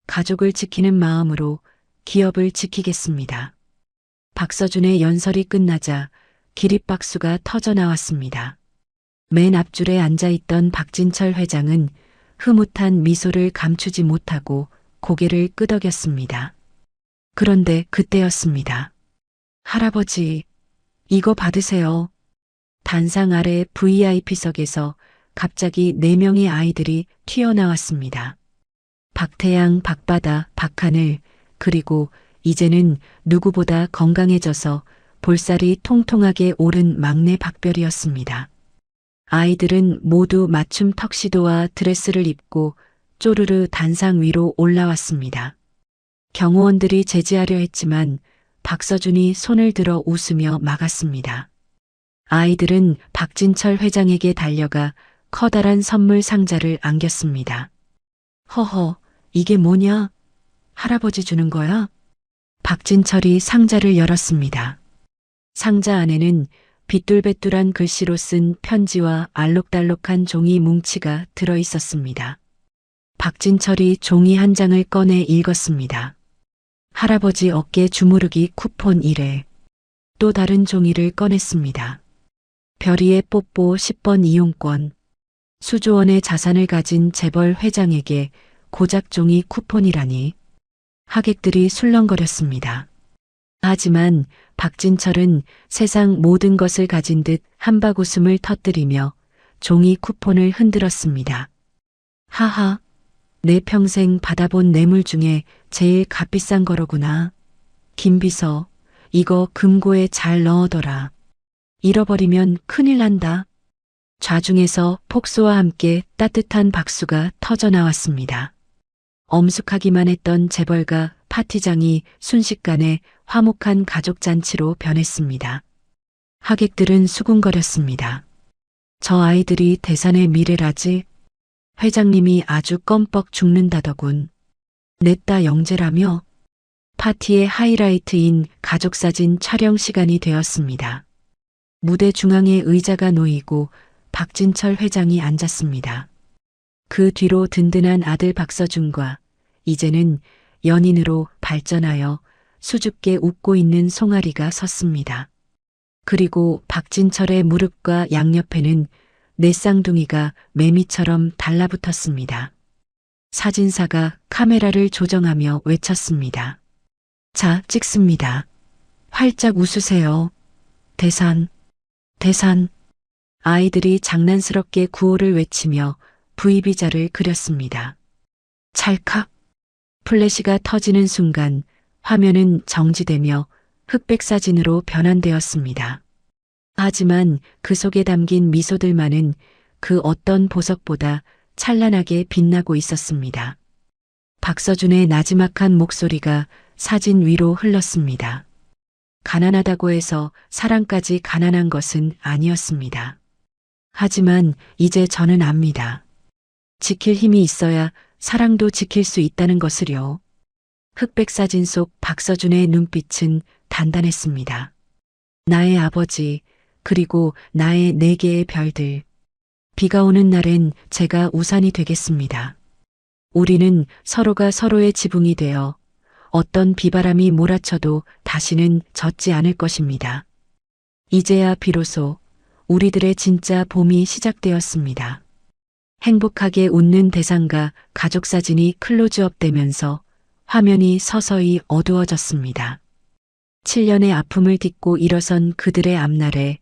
가족을 지키는 마음으로 기업을 지키겠습니다. 박서준의 연설이 끝나자 기립박수가 터져 나왔습니다. 맨 앞줄에 앉아있던 박진철 회장은 흐뭇한 미소를 감추지 못하고 고개를 끄덕였습니다. 그런데 그때였습니다. 할아버지, 이거 받으세요. 단상 아래 VIP석에서 갑자기 4명의 아이들이 튀어나왔습니다. 박태양, 박바다, 박하늘, 그리고 이제는 누구보다 건강해져서 볼살이 통통하게 오른 막내 박별이었습니다. 아이들은 모두 맞춤 턱시도와 드레스를 입고 쪼르르 단상 위로 올라왔습니다. 경호원들이 제지하려 했지만 박서준이 손을 들어 웃으며 막았습니다. 아이들은 박진철 회장에게 달려가 커다란 선물 상자를 안겼습니다. 허허, 이게 뭐냐? 할아버지 주는 거야? 박진철이 상자를 열었습니다. 상자 안에는 빗둘배뚤한 글씨로 쓴 편지와 알록달록한 종이 뭉치가 들어 있었습니다. 박진철이 종이 한 장을 꺼내 읽었습니다. 할아버지 어깨 주무르기 쿠폰 1회. 또 다른 종이를 꺼냈습니다. 별이의 뽀뽀 10번 이용권. 수조원의 자산을 가진 재벌 회장에게 고작 종이 쿠폰이라니. 하객들이 술렁거렸습니다. 하지만 박진철은 세상 모든 것을 가진 듯 한박 웃음을 터뜨리며 종이 쿠폰을 흔들었습니다. 하하, 내 평생 받아본 뇌물 중에 제일 값비싼 거로구나. 김비서, 이거 금고에 잘 넣어둬라. 잃어버리면 큰일 난다. 좌중에서 폭소와 함께 따뜻한 박수가 터져 나왔습니다. 엄숙하기만 했던 재벌가 파티장이 순식간에 화목한 가족잔치로 변했습니다. 하객들은 수군거렸습니다. 저 아이들이 대산의 미래라지? 회장님이 아주 껌뻑 죽는다더군. 냈다 영재라며? 파티의 하이라이트인 가족사진 촬영 시간이 되었습니다. 무대 중앙에 의자가 놓이고 박진철 회장이 앉았습니다. 그 뒤로 든든한 아들 박서준과 이제는 연인으로 발전하여 수줍게 웃고 있는 송아리가 섰습니다. 그리고 박진철의 무릎과 양옆에는 내 쌍둥이가 매미처럼 달라붙었습니다. 사진사가 카메라를 조정하며 외쳤습니다. 자, 찍습니다. 활짝 웃으세요. 대산, 대산. 아이들이 장난스럽게 구호를 외치며 V비자를 그렸습니다. 찰칵. 플래시가 터지는 순간 화면은 정지되며 흑백 사진으로 변환되었습니다. 하지만 그 속에 담긴 미소들만은 그 어떤 보석보다 찬란하게 빛나고 있었습니다. 박서준의 나지막한 목소리가 사진 위로 흘렀습니다. 가난하다고 해서 사랑까지 가난한 것은 아니었습니다. 하지만 이제 저는 압니다. 지킬 힘이 있어야 사랑도 지킬 수 있다는 것을요. 흑백 사진 속 박서준의 눈빛은 단단했습니다. 나의 아버지, 그리고 나의 4개의 별들. 비가 오는 날엔 제가 우산이 되겠습니다. 우리는 서로가 서로의 지붕이 되어 어떤 비바람이 몰아쳐도 다시는 젖지 않을 것입니다. 이제야 비로소 우리들의 진짜 봄이 시작되었습니다. 행복하게 웃는 대상과 가족 사진이 클로즈업 되면서 화면이 서서히 어두워졌습니다. 7년의 아픔을 딛고 일어선 그들의 앞날에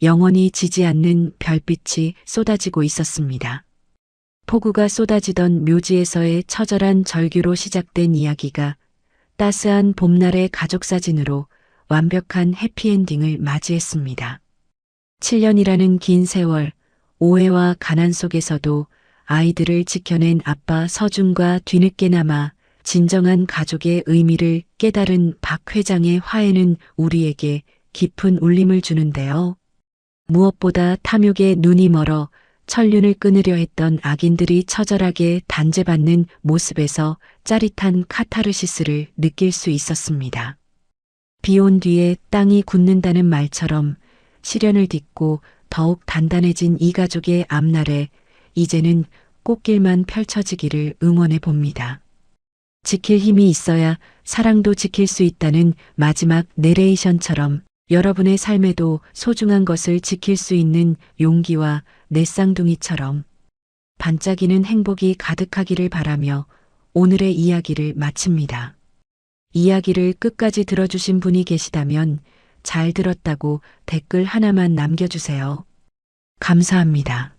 영원히 지지 않는 별빛이 쏟아지고 있었습니다. 폭우가 쏟아지던 묘지에서의 처절한 절규로 시작된 이야기가 따스한 봄날의 가족 사진으로 완벽한 해피엔딩을 맞이했습니다. 7년이라는 긴 세월, 오해와 가난 속에서도 아이들을 지켜낸 아빠 서준과 뒤늦게나마 진정한 가족의 의미를 깨달은 박 회장의 화해는 우리에게 깊은 울림을 주는데요. 무엇보다 탐욕에 눈이 멀어 천륜을 끊으려 했던 악인들이 처절하게 단죄받는 모습에서 짜릿한 카타르시스를 느낄 수 있었습니다. 비 온 뒤에 땅이 굳는다는 말처럼 시련을 딛고 더욱 단단해진 이 가족의 앞날에 이제는 꽃길만 펼쳐지기를 응원해 봅니다. 지킬 힘이 있어야 사랑도 지킬 수 있다는 마지막 내레이션처럼 여러분의 삶에도 소중한 것을 지킬 수 있는 용기와 내 쌍둥이처럼 반짝이는 행복이 가득하기를 바라며 오늘의 이야기를 마칩니다. 이야기를 끝까지 들어주신 분이 계시다면 잘 들었다고 댓글 하나만 남겨주세요. 감사합니다.